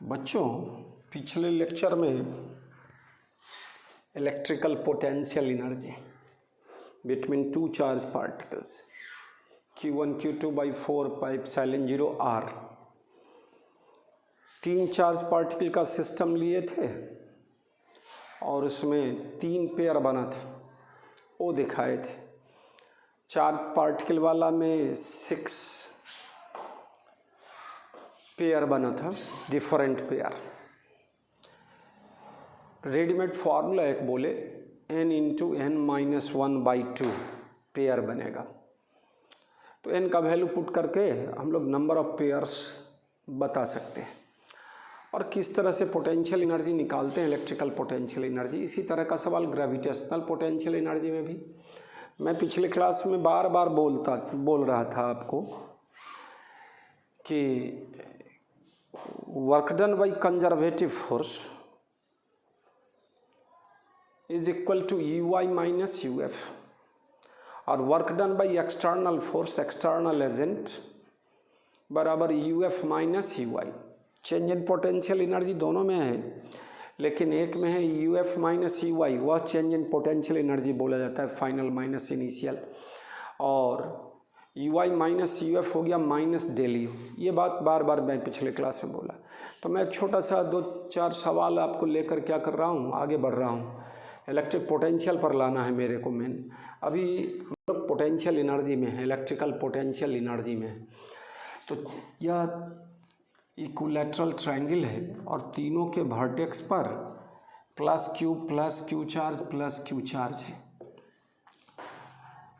बच्चों, पिछले लेक्चर में electrical potential energy between to charge particles Q1 Q2 by 4 pi epsilon 0 R, तीन charge particle का system लिए थे और उसमें तीन पेयर बना था, वो दिखाए थे। चार्ज पार्टिकल वाला में 6 पेयर बना था, डिफरेंट पेयर। रेडीमेड फार्मूला एक बोले n into N minus 1/2 pair बनेगा। तो n का वैल्यू पुट करके हम लोग नंबर ऑफ पेयर्स बता सकते हैं और किस तरह से पोटेंशियल एनर्जी निकालते हैं, इलेक्ट्रिकल पोटेंशियल एनर्जी। इसी तरह का सवाल ग्रेविटेशनल पोटेंशियल एनर्जी में भी मैं पिछले क्लास में बार बार बोल रहा था आपको कि work done by conservative force is equal to UI minus UF और work done by external force, external agent बराबर UF minus UI। Change in potential energy दोनों में है, लेकिन एक में है UF माइनस UI, वह चेंज इन पोटेंशियल एनर्जी बोला जाता है, फाइनल माइनस इनिशियल। और UI माइनस UF हो गया माइनस डेल U। ये बात बार बार मैं पिछले क्लास में बोला। तो मैं छोटा सा 2-4 सवाल आपको लेकर क्या कर रहा हूँ, आगे बढ़ रहा हूँ। इलेक्ट्रिक पोटेंशियल पर लाना है मेरे को मेन। अभी हम लोग पोटेंशियल एनर्जी में है, इलेक्ट्रिकल पोटेंशियल एनर्जी में है। तो यह इक्विलैटरल ट्रायंगल है और तीनों के वर्टेक्स पर प्लस Q चार्ज है।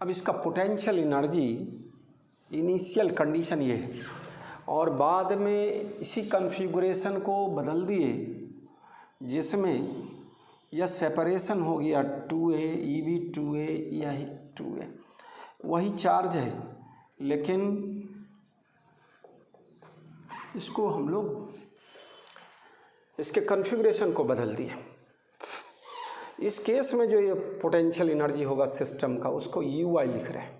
अब इसका पोटेंशियल एनर्जी इनिशियल कंडीशन ये है और बाद में इसी कॉन्फ़िगरेशन को बदल दिए जिसमें यह सेपरेशन हो गया 2a EV 2a यही 2a, वही चार्ज है, लेकिन इसको हम लोग इसके कॉन्फ़िगरेशन को बदल दिए। इस केस में जो ये पोटेंशियल एनर्जी होगा सिस्टम का, उसको UI लिख रहे हैं।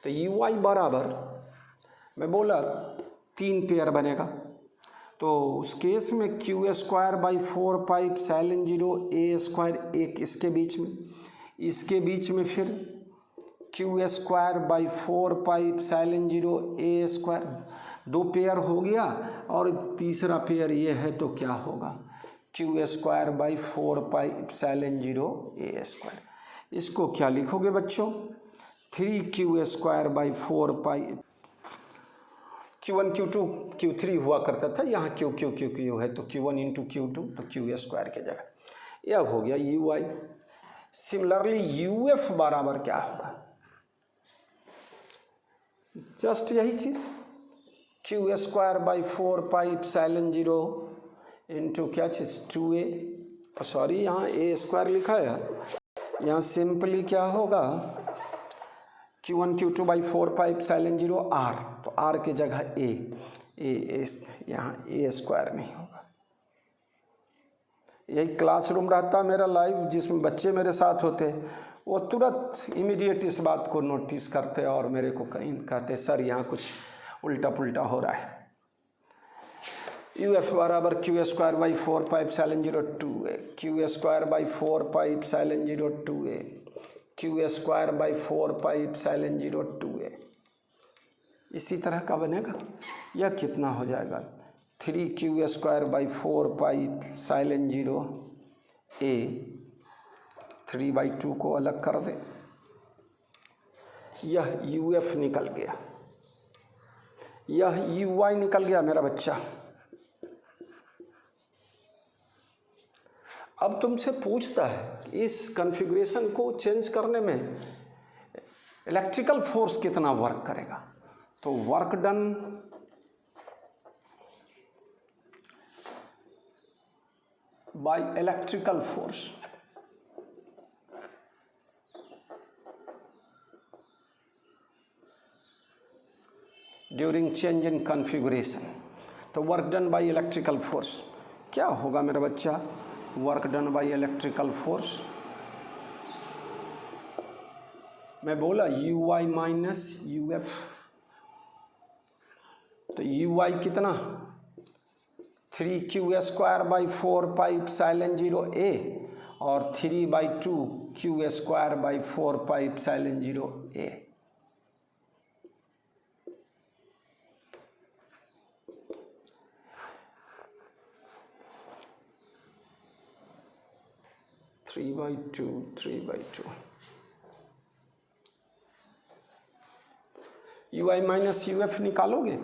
तो UI बराबर मैं बोला 3 पेयर बनेगा, तो उस केस में Q² by 4 pi epsilon 0 A² एक इसके बीच में फिर Q² by 4 pi epsilon 0 A², 2 pair हो गया और तीसरा पेयर ये है तो क्या होगा Q² by 4 pi epsilon 0 A²। इसको क्या लिखोगे बच्चों, 3Q² by 4 pi Q1 Q2 Q3 हुआ करता था, यहाँ Q है तो Q1 इंटू Q2 तो Q² के जगह यह हो गया UI। सिमिलरली UF बराबर क्या होगा, जस्ट यही चीज़ Q² by 4 pi epsilon 0 into क्या चीज़ 2a, सॉरी यहाँ A² लिखा है, यहाँ सिंपली क्या होगा Q1 Q2 by 4 pi epsilon 0 R, तो R की जगह A यहाँ A² नहीं होगा। यही क्लासरूम रहता मेरा लाइव, जिसमें बच्चे मेरे साथ होते, वो तुरंत इमीडिएट इस बात को नोटिस करते और मेरे को कहीं कहते सर यहाँ कुछ उल्टा पुल्टा हो रहा है। UF बराबर Q² by 4 pi epsilon 0 2a, Q² by 4 pi epsilon 0 2a, Q² by 4 pi epsilon 0 2a। इसी तरह का बनेगा। यह कितना हो जाएगा, 3Q² by 4 pi epsilon 0 a, 3/2 को अलग कर दे, यह UF निकल गया, यह UI निकल गया मेरा बच्चा। अब तुमसे पूछता है कि इस कॉन्फ़िगरेशन को चेंज करने में इलेक्ट्रिकल फोर्स कितना वर्क करेगा, तो work done by electrical force during change in configuration. तो work done by electrical force क्या होगा मेरा बच्चा, work done by electrical force, मैं बोला UI माइनस UF, तो UI कितना 3q²/4πε0a और 3/2q²/4πε0a। Three by two UI minus UF निकालोगे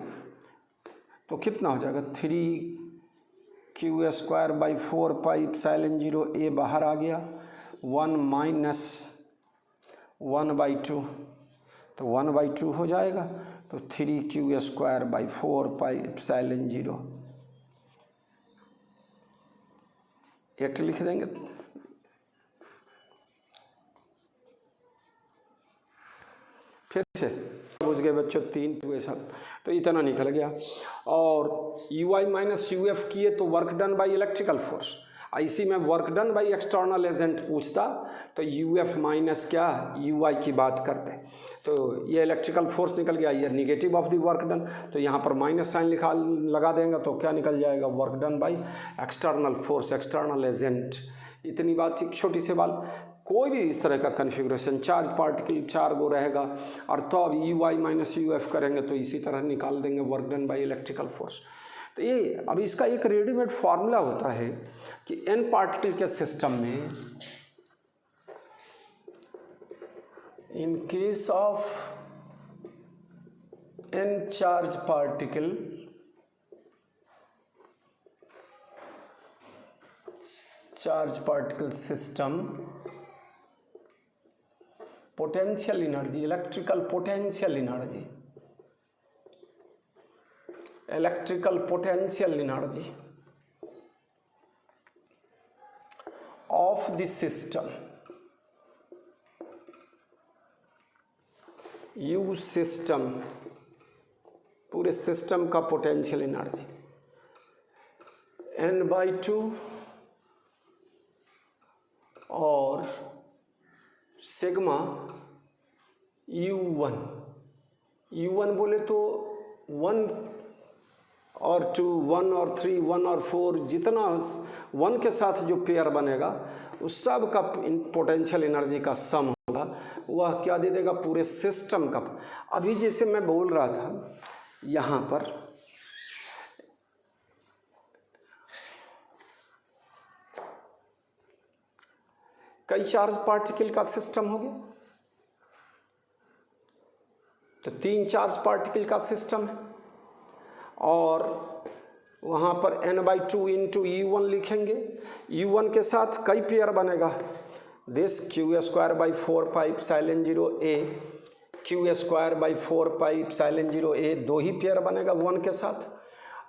तो कितना हो जाएगा, 3q²/4πε0a बाहर आ गया, 1 माइनस 1/2 तो 1/2 हो जाएगा, तो 3q²/4πε0 8 लिख देंगे। फिर से बुझ गए बच्चों, 3 2 ऐसा, तो इतना निकल गया। और UI माइनस UF किए तो work done by electrical force, इसी में work done by external agent पूछता तो UF माइनस क्या UI की बात करते, तो ये इलेक्ट्रिकल फोर्स निकल गया, ये negative of the work done, तो यहाँ पर माइनस साइन लगा देंगे तो क्या निकल जाएगा, work done by external force, external agent. इतनी बात थी, छोटी सी बात। कोई भी इस तरह का कन्फिग्रेशन चार्ज पार्टिकल 4 गो रहेगा और तो अब UI माइनस UF करेंगे तो इसी तरह निकाल देंगे work done by electrical force. तो ये अब इसका एक रेडीमेड फार्मूला होता है कि n पार्टिकल के सिस्टम में in case of n charge particle system, potential energy, electrical potential energy of the system, U system, पूरे सिस्टम का पोटेंशियल एनर्जी n/2 और सिग्मा U1 बोले तो 1 और 2, 1 और 3, 1 और 4, जितना 1 के साथ जो पेयर बनेगा उस सब का पोटेंशियल एनर्जी का सम होगा, वह क्या दे देगा, पूरे सिस्टम का। अभी जैसे मैं बोल रहा था यहाँ पर कई चार्ज पार्टिकल का सिस्टम हो गया, तो 3 चार्ज पार्टिकल का सिस्टम है और वहाँ पर n/2 इंटू U1 लिखेंगे। U1 के साथ कई पेयर बनेगा, this q²/4πε0a, q²/4πε0a 2 he pair बनेगा 1 के साथ,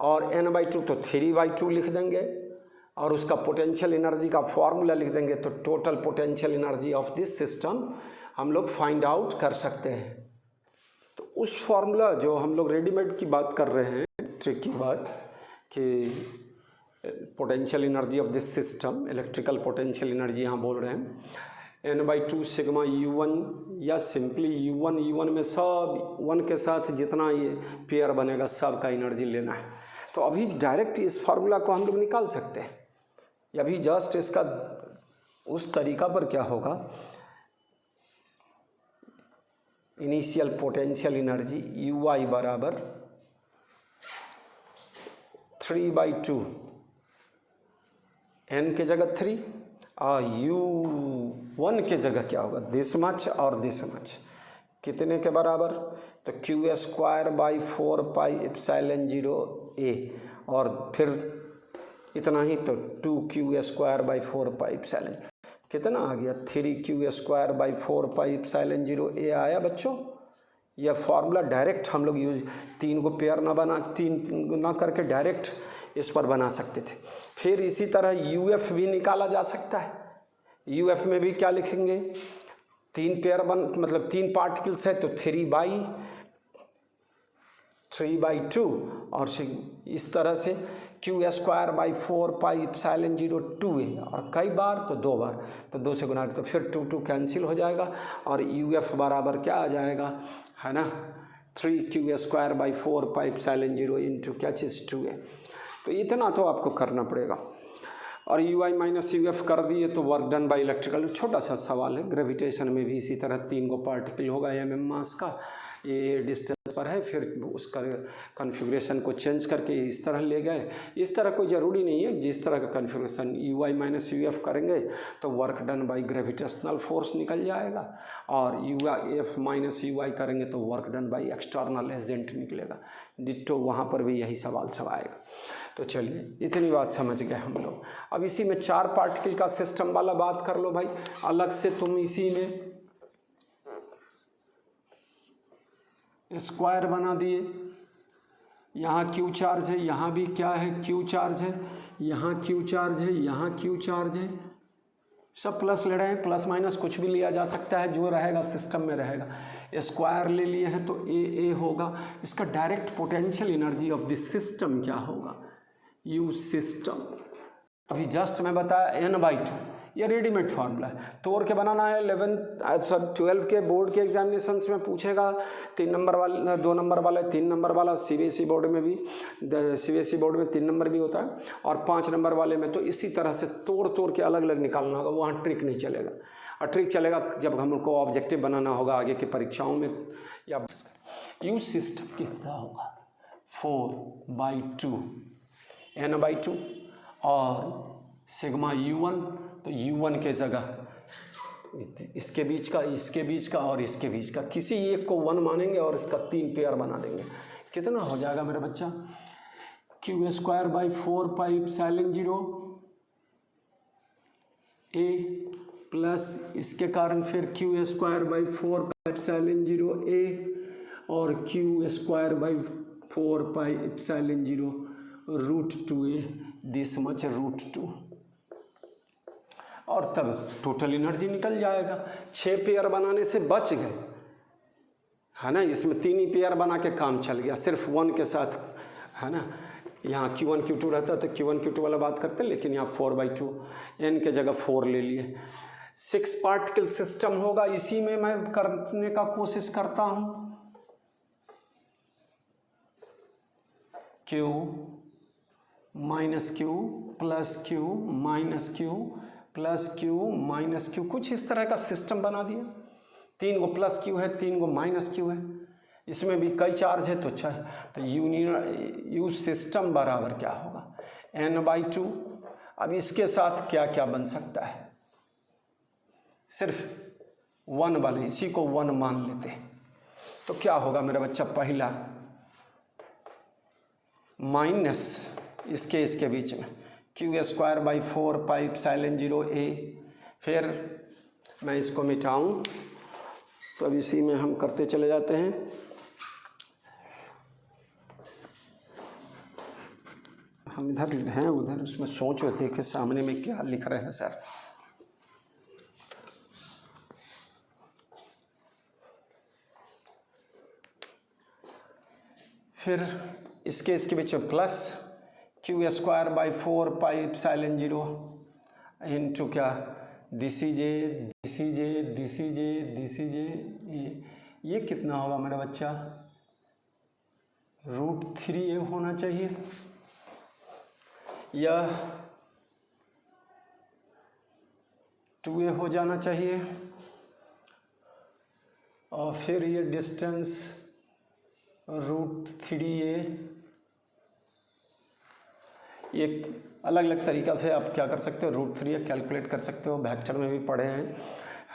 और n/2 तो 3/2 लिख देंगे और उसका पोटेंशियल एनर्जी का फॉर्मूला लिख देंगे, तो total potential energy of this system हम लोग फाइंड आउट कर सकते हैं। तो उस फॉर्मूला जो हम लोग रेडीमेड की बात कर रहे हैं, ट्रिक की बात कि potential energy of this system, electrical potential energy यहाँ बोल रहे हैं, n/2 सिग्मा U1 या सिंपली U1 में सब 1 के साथ जितना ये पेयर बनेगा सब का एनर्जी लेना है। तो अभी डायरेक्ट इस फार्मूला को हम लोग निकाल सकते हैं, अभी जस्ट इसका उस तरीका पर क्या होगा, इनिशियल पोटेंशियल एनर्जी UI बराबर 3/2, n के जगह 3 और U1 के जगह क्या होगा, दिस मच और दिस मच, कितने के बराबर, तो q²/4πε0a और फिर इतना ही, तो 2q²/4πε, कितना आ गया, 3q²/4πε0a आया बच्चों। यह फॉर्मूला डायरेक्ट हम लोग यूज, 3 को पेयर ना करके डायरेक्ट इस पर बना सकते थे। फिर इसी तरह UF भी निकाला जा सकता है। UF में भी क्या लिखेंगे, 3 पेयर मतलब 3 पार्टिकल्स है तो 3/2 और इस तरह से q²/4πε0 और कई बार तो 2 बार, तो 2 से गुना तो फिर 2 कैंसिल हो जाएगा और UF बराबर क्या आ जाएगा, है ना, 3q²/4πε0 इंटू क्या चीज़ 2a। तो इतना तो आपको करना पड़ेगा। और U I minus U F कर दिए तो वर्क डन बाई इलेक्ट्रिकल, छोटा सा सवाल है। ग्रेविटेशन में भी इसी तरह 3 को पार्टिकल होगा एम मास का, ये डिस्टेंस पर है, फिर उसका कन्फिग्रेशन को चेंज करके इस तरह ले गए। इस तरह कोई ज़रूरी नहीं है, जिस तरह का configuration U I minus U F करेंगे तो work done by gravitational force निकल जाएगा, और U I F minus U I करेंगे तो work done by external agent निकलेगा। डिट्टो वहाँ पर भी यही सवाल सब आएगा। तो चलिए इतनी बात समझ गए हम लोग। अब इसी में 4 पार्टिकल का सिस्टम वाला बात कर लो भाई अलग से। तुम इसी में स्क्वायर बना दिए, यहाँ क्यू चार्ज है, यहाँ भी क्या है क्यू चार्ज है, यहाँ क्यू चार्ज है, यहाँ क्यू चार्ज है, सब प्लस ले रहे हैं, प्लस माइनस कुछ भी लिया जा सकता है, जो रहेगा सिस्टम में रहेगा। स्क्वायर ले लिए हैं तो ए होगा। इसका direct potential energy of this system क्या होगा, यू सिस्टम। अभी जस्ट मैं बताया n/2, ये रेडीमेड फार्मूला है, तोड़ के बनाना है। 12 के बोर्ड के एग्जामिनेशंस में पूछेगा, 3 नंबर वाला, 2 नंबर वाला, 3 नंबर वाला, सीबीएसई बोर्ड में भी, सीबीएसई बोर्ड में 3 नंबर भी होता है, और 5 नंबर वाले में तो इसी तरह से तोड़ के अलग अलग निकालना होगा, वहाँ ट्रिक नहीं चलेगा। और ट्रिक चलेगा जब हमको ऑब्जेक्टिव बनाना होगा आगे की परीक्षाओं में। या यू सिस्टम कितना होगा 4/2 n/2, और सिग्मा u1, तो u1 के जगह इसके बीच का, इसके बीच का और इसके बीच का, किसी एक को 1 मानेंगे और इसका 3 पेयर बना देंगे। कितना हो जाएगा मेरा बच्चा, q²/4πε0 a प्लस इसके कारण फिर q²/4πε0 a और q²/4πε0 √2a, दिस मच √2, और तब टोटल एनर्जी निकल जाएगा। 6 पेयर बनाने से बच गए, है ना, इसमें 3 ही पेयर बना के काम चल गया, सिर्फ 1 के साथ, है ना। यहाँ Q1 Q2 रहता तो Q1 Q2 वाला बात करते, लेकिन यहाँ 4/2 n के जगह 4 ले लिए। 6 पार्टिकल सिस्टम होगा, इसी में मैं करने का कोशिश करता हूँ। Q minus Q plus Q minus Q plus Q minus Q, कुछ इस तरह का सिस्टम बना दिया। 3 को प्लस Q है, 3 को माइनस Q है, इसमें भी कई चार्ज है तो अच्छा है। तो यू सिस्टम बराबर क्या होगा n/2। अब इसके साथ क्या क्या बन सकता है, सिर्फ 1 वाले, इसी को 1 मान लेते हैं तो क्या होगा मेरा बच्चा, पहला माइनस इसके बीच में q²/4πε0 a, फिर मैं इसको मिटाऊं तो अब इसी में हम करते चले जाते हैं। हम इधर हैं, उधर उसमें सोचो, देखे सामने में क्या लिख रहे हैं सर। फिर इसके बीच में प्लस q²/4πε0 इंटू क्या, दिस इज ए, ये कितना होगा मेरा बच्चा, √3a होना चाहिए, यह 2a हो जाना चाहिए, और फिर ये डिस्टेंस √3a। एक अलग अलग तरीक़ा से आप क्या कर सकते हो, √3a कैलकुलेट कर सकते हो, वेक्टर में भी पढ़े हैं,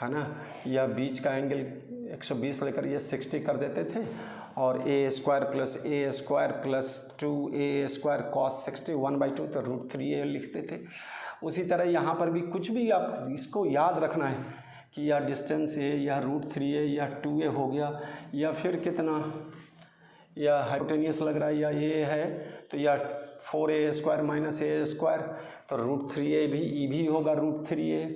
है ना। या बीच का एंगल 120 लेकर ये 60 कर देते थे, और a² + 2a² cos 60 1/2, तो √3a लिखते थे। उसी तरह यहाँ पर भी कुछ भी आप इसको याद रखना है कि या डिस्टेंस a या √3a या 2a हो गया, या फिर कितना, या हाइपोटेनियस लग रहा है, या a है तो या 4a² - a², तो √3a भी होगा √3a।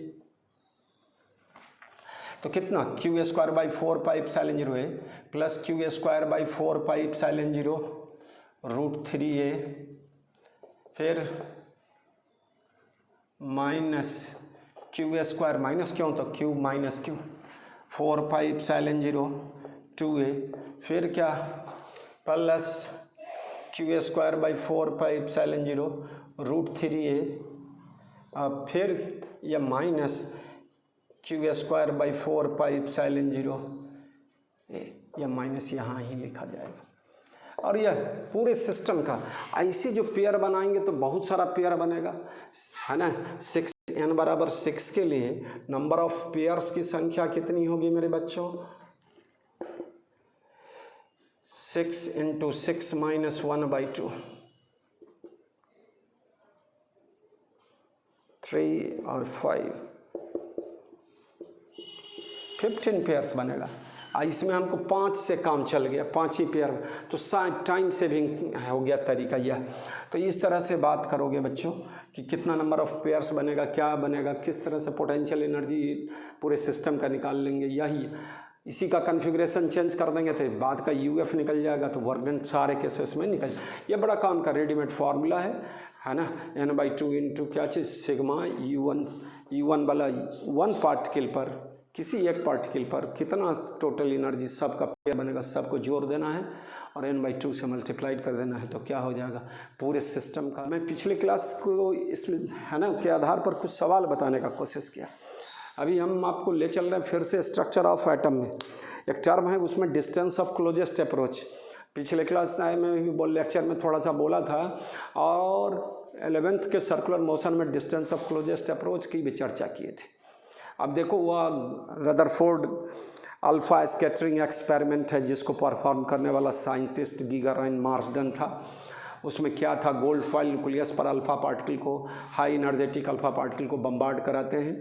तो कितना, q²/4πε0 प्लस q²/4πε0 √3a, फिर माइनस q², माइनस क्यों, तो q माइनस q 4πε0 2a, फिर क्या, plus Q square by 4πε0 √3a, फिर यह माइनस क्यू स्क्वायर बाई 4πε0 यह माइनस यहाँ ही लिखा जाएगा। और यह पूरे सिस्टम का ऐसे जो पेयर बनाएंगे तो बहुत सारा पेयर बनेगा, है ना। 6n बराबर 6 के लिए नंबर ऑफ पेयर्स की संख्या कितनी होगी मेरे बच्चों? 6 × 6 - 1/2, 3 और 5, 15 पेयर्स बनेगा। इसमें हमको 5 से काम चल गया, 5 ही पेयर, तो टाइम सेविंग हो गया तरीका यह। तो इस तरह से बात करोगे बच्चों कि कितना नंबर ऑफ पेयर्स बनेगा, क्या बनेगा, किस तरह से पोटेंशियल एनर्जी पूरे सिस्टम का निकाल लेंगे, यही इसी का कॉन्फ़िगरेशन चेंज कर देंगे तो बाद का यूएफ निकल जाएगा, तो वर्क डन सारे केसेस में निकल। ये बड़ा काम का रेडीमेड फार्मूला है ना। n/2 इंटू क्या चीज़ सिग्मा U1 वाला 1 पार्टिकल पर, किसी एक पार्टिकल पर कितना टोटल एनर्जी सबका पेयर बनेगा, सबको जोड़ देना है और n/2 से मल्टीप्लाइड कर देना है, तो क्या हो जाएगा पूरे सिस्टम का। मैं पिछले क्लास को इसमें है ना के आधार पर कुछ सवाल बताने का कोशिश किया। अभी हम आपको ले चल रहे हैं फिर से स्ट्रक्चर ऑफ एटम में। एक टर्म है उसमें डिस्टेंस ऑफ क्लोजेस्ट अप्रोच, पिछले क्लास में भी लेक्चर में थोड़ा सा बोला था, और 11th के सर्कुलर मोशन में डिस्टेंस ऑफ क्लोजेस्ट अप्रोच की भी चर्चा किए थे। अब देखो वह रदरफोर्ड अल्फ़ा स्कैटरिंग एक्सपेरिमेंट है जिसको परफॉर्म करने वाला साइंटिस्ट गीगराइन मार्सडन था। उसमें क्या था, गोल्ड फॉइल न्यूक्लियस पर अल्फ़ा पार्टिकल को, हाई एनर्जेटिक अल्फ़ा पार्टिकल को बम्बार्ड कराते हैं,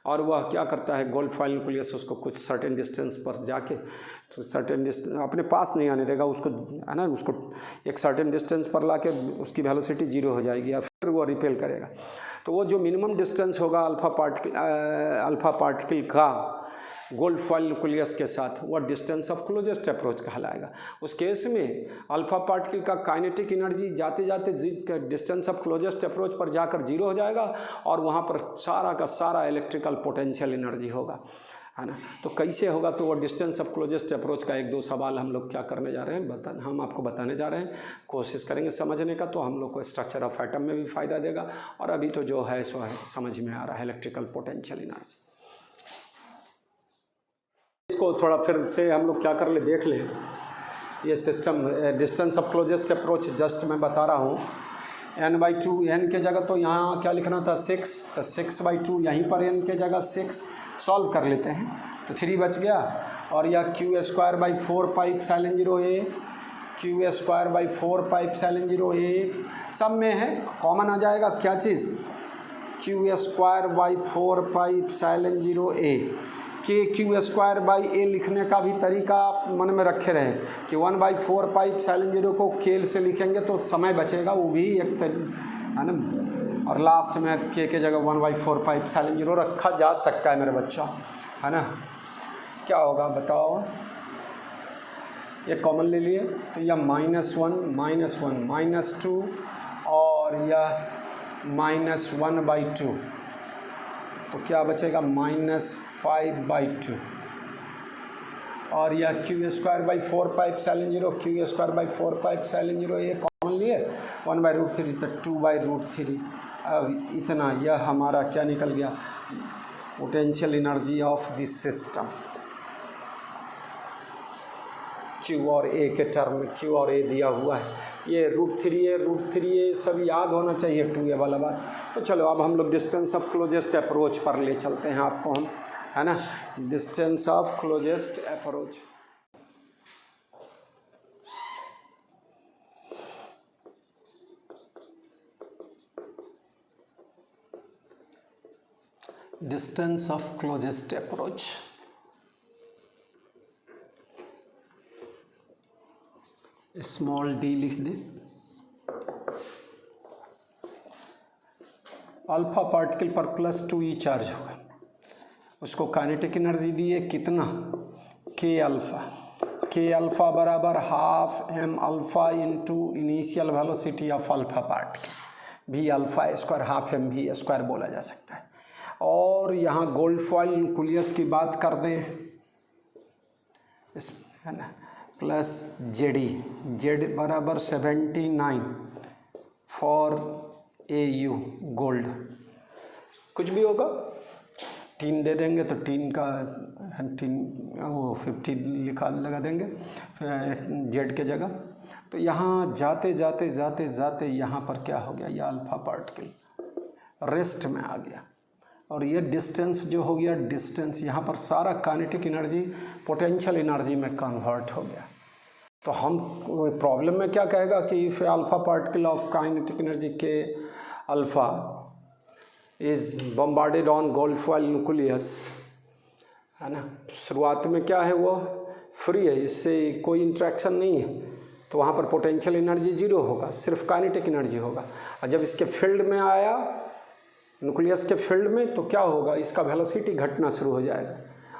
और वह क्या करता है, गोल्ड फॉइल न्यूक्लियस उसको कुछ सर्टेन डिस्टेंस पर जाके, तो सर्टेन डिस्टेंस अपने पास नहीं आने देगा उसको, है ना, उसको एक सर्टेन डिस्टेंस पर ला के उसकी वेलोसिटी 0 हो जाएगी, या फिर वो रिपेल करेगा। तो वो जो मिनिमम डिस्टेंस होगा अल्फ़ा पार्टिकल का गोल्ड फॉइल न्यूक्लियस के साथ, वह डिस्टेंस ऑफ क्लोजेस्ट अप्रोच कहलाएगा। उस केस में अल्फ़ा पार्टिकल का काइनेटिक एनर्जी जाते जाते डिस्टेंस ऑफ क्लोजेस्ट अप्रोच पर जाकर 0 हो जाएगा, और वहाँ पर सारा का सारा इलेक्ट्रिकल पोटेंशियल एनर्जी होगा, है ना। तो कैसे होगा, तो वो डिस्टेंस ऑफ क्लोजेस्ट अप्रोच का 1-2 सवाल हम लोग क्या करने जा रहे हैं, हम आपको बताने जा रहे हैं, कोशिश करेंगे समझने का, तो हम लोग को स्ट्रक्चर ऑफ एटम में भी फ़ायदा देगा, और अभी तो जो है सो है समझ में आ रहा है इलेक्ट्रिकल पोटेंशियल एनर्जी। इसको थोड़ा फिर से हम लोग क्या कर ले, देख लें। ये system distance of closest approach just मैं बता रहा हूँ, n/2, n के जगह तो यहाँ क्या लिखना था 6, तो 6/2 यहीं पर n के जगह 6 सॉल्व कर लेते हैं, तो 3 बच गया। और यह Q square by 4πε0a, Q square by 4πε0a सब में है, कॉमन आ जाएगा क्या चीज़, क्यू स्क्वायर बाई 4πε0a के क्यू स्क्वायर बाई ए लिखने का भी तरीका आप मन में रखे रहें कि 1/4πε0 को के से लिखेंगे तो समय बचेगा, वो भी एक है ना, और लास्ट में के जगह 1/4πε0 रखा जा सकता है मेरे बच्चा, है ना। क्या होगा बताओ, ये कॉमन ले लिए तो यह -1 -2 और यह -1/2, तो क्या बचेगा -5/2, और यह Q square by 4πε0, Q square by 4πε0 ये कॉमन लिए 1/√3, तो 2/√3। अब इतना यह हमारा क्या निकल गया, potential energy of this system. Q और ए के टर्म में क्यू और ए दिया हुआ है, ये √3a सब याद होना चाहिए 2a वाला बात। तो चलो अब हम लोग डिस्टेंस ऑफ क्लोजेस्ट अप्रोच पर ले चलते हैं आपको हम, है ना। Distance of closest approach, distance of closest approach, small d लिख दे। अल्फा पार्टिकल पर +2e चार्ज होगा, उसको काइनेटिक एनर्जी दी है कितना, के अल्फ़ा बराबर ½ m into initial velocity of alpha particle, v alpha square ½ mv² बोला जा सकता है। और यहाँ गोल्ड फॉइल न्यूक्लियस की बात कर दें, है ना, प्लस जेडी, जेड बराबर 79 फॉर AU गोल्ड, कुछ भी होगा टीन दे देंगे तो टीन का टीन वो 50 लगा देंगे जेड के जगह। तो यहाँ जाते जाते जाते जाते यहाँ पर क्या हो गया, ये अल्फा पार्टिकल रेस्ट में आ गया और ये डिस्टेंस जो हो गया, डिस्टेंस यहाँ पर सारा काइनेटिक एनर्जी पोटेंशियल एनर्जी में कन्वर्ट हो गया। तो हम प्रॉब्लम में क्या कहेगा कि if alpha particle of kinetic energy के alpha is bombarded on gold foil nucleus, है ना, शुरुआत में क्या है वो फ्री है, इससे कोई इंट्रैक्शन नहीं है, तो वहाँ पर पोटेंशियल एनर्जी जीरो होगा, सिर्फ काइनेटिक एनर्जी होगा। और जब इसके फील्ड में आया, न्यूक्लियस के फील्ड में, तो क्या होगा, इसका वेलोसिटी घटना शुरू हो जाएगा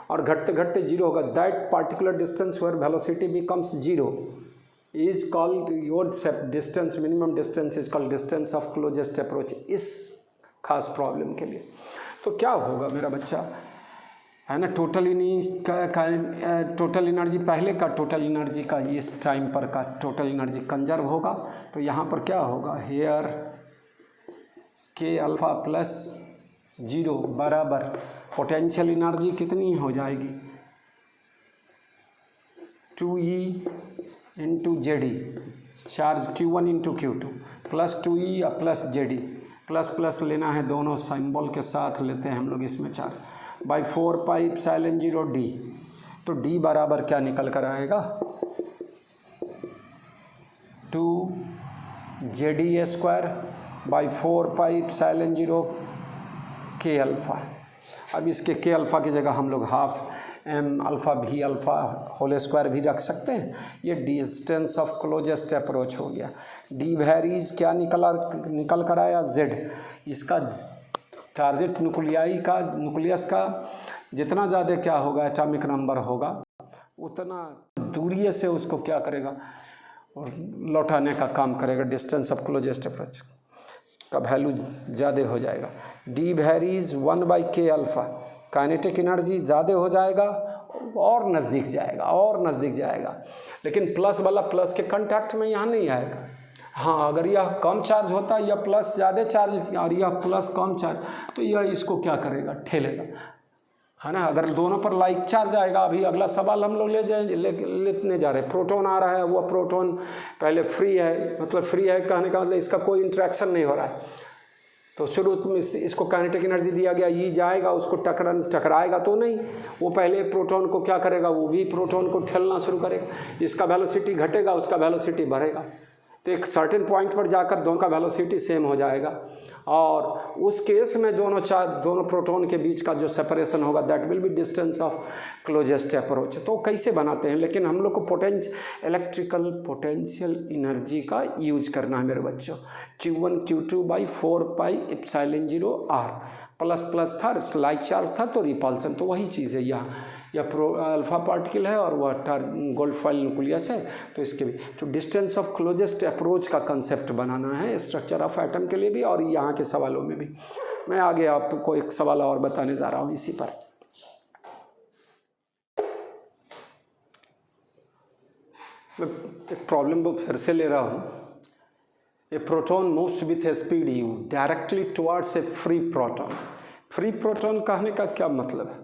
और घटते घटते जीरो होगा। That particular distance where velocity becomes zero is called your distance, minimum distance is called distance of closest approach, इस खास प्रॉब्लम के लिए। तो क्या होगा मेरा बच्चा, है ना, टोटल एनर्जी पहले का टोटल एनर्जी का इस टाइम पर का टोटल एनर्जी कंजर्व होगा। तो यहाँ पर क्या होगा, हेयर के अल्फा प्लस जीरो बराबर पोटेंशियल एनर्जी कितनी हो जाएगी, 2E into JD, charge Q1 into Q2 plus 2E या प्लस जेडी, प्लस प्लस लेना है, दोनों सिंबल के साथ लेते हैं हम लोग इसमें charge, by 4 pi epsilon 0 D। तो D बराबर क्या निकल कर आएगा, 2JD square by 4 pi epsilon 0 के अल्फ़ा। अब इसके के अल्फ़ा की जगह हम लोग हाफ एम अल्फ़ा भी अल्फ़ा होल स्क्वायर भी रख सकते हैं। ये डिस्टेंस ऑफ क्लोजेस्ट अप्रोच हो गया। डी वैरीज क्या निकल कर आया, जेड। इसका टारगेट न्यूक्लियस का जितना ज़्यादा क्या होगा एटॉमिक नंबर होगा, उतना दूरी से उसको क्या करेगा और लौटाने का काम करेगा। डिस्टेंस ऑफ क्लोजेस्ट अप्रोच का वैल्यू ज़्यादा हो जाएगा। D varies 1/k alpha, kinetic energy ज़्यादा हो जाएगा और नज़दीक जाएगा, लेकिन प्लस वाला प्लस के कांटेक्ट में यहाँ नहीं आएगा। हाँ, अगर यह कम चार्ज होता या प्लस ज़्यादा चार्ज और यह प्लस कम चार्ज, तो यह इसको क्या करेगा, ठेलेगा, है ना। अगर दोनों पर लाइक चार्ज आएगा, अभी अगला सवाल हम लोग लेने जा रहे हैं, प्रोटॉन आ रहा है, वो प्रोटॉन पहले फ्री है, मतलब फ्री है कहने का मतलब इसका कोई इंट्रैक्शन नहीं हो रहा है, तो शुरू में इसको काइनेटिक एनर्जी दिया गया, ये जाएगा उसको टकराएगा तो नहीं, वो पहले प्रोटॉन को क्या करेगा, वो भी प्रोटॉन को ठेलना शुरू करेगा, इसका वेलोसिटी घटेगा, उसका वेलोसिटी बढ़ेगा, तो एक सर्टेन पॉइंट पर जाकर दोनों का वेलोसिटी सेम हो जाएगा। और उस केस में दोनों प्रोटॉन के बीच का जो सेपरेशन होगा, that will be distance of closest approach. तो कैसे बनाते हैं, लेकिन हम लोग को इलेक्ट्रिकल पोटेंशियल एनर्जी का यूज करना है मेरे बच्चों। Q1 Q2 by 4 pi epsilon 0 R, plus plus था, लाइक चार्ज था तो रिपल्सन, तो वही चीज़ है यहाँ। या अल्फा पार्टिकल है और वह गोल्ड फॉइल न्यूक्लियस है, तो इसके भी तो डिस्टेंस ऑफ क्लोजेस्ट अप्रोच का कंसेप्ट बनाना है स्ट्रक्चर ऑफ एटम के लिए भी और यहाँ के सवालों में भी। मैं आगे आपको एक सवाल और बताने जा रहा हूँ इसी पर। मैं एक प्रॉब्लम बुक फिर से ले रहा हूँ। A proton moves with a speed u directly towards a free proton. Free proton कहने का क्या मतलब है,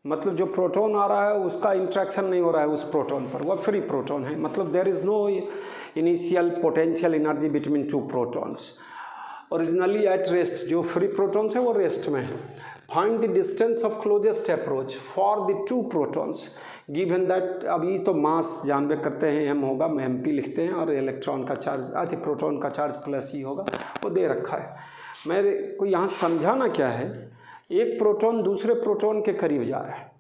मतलब जो प्रोटॉन आ रहा है उसका इंट्रैक्शन नहीं हो रहा है उस प्रोटॉन पर, वह फ्री प्रोटॉन है, मतलब there is no initial potential energy between two protons. Originally at rest, जो फ्री प्रोटॉन्स है वो रेस्ट में है। Find the distance of closest approach for the two protons given that. अभी तो मास जानबे करते हैं, m होगा, mp लिखते हैं, और इलेक्ट्रॉन का चार्ज प्रोटॉन का चार्ज प्लस ही होगा, वो दे रखा है। मेरे को यहाँ समझाना क्या है, एक प्रोटॉन दूसरे प्रोटॉन के करीब जा रहा है।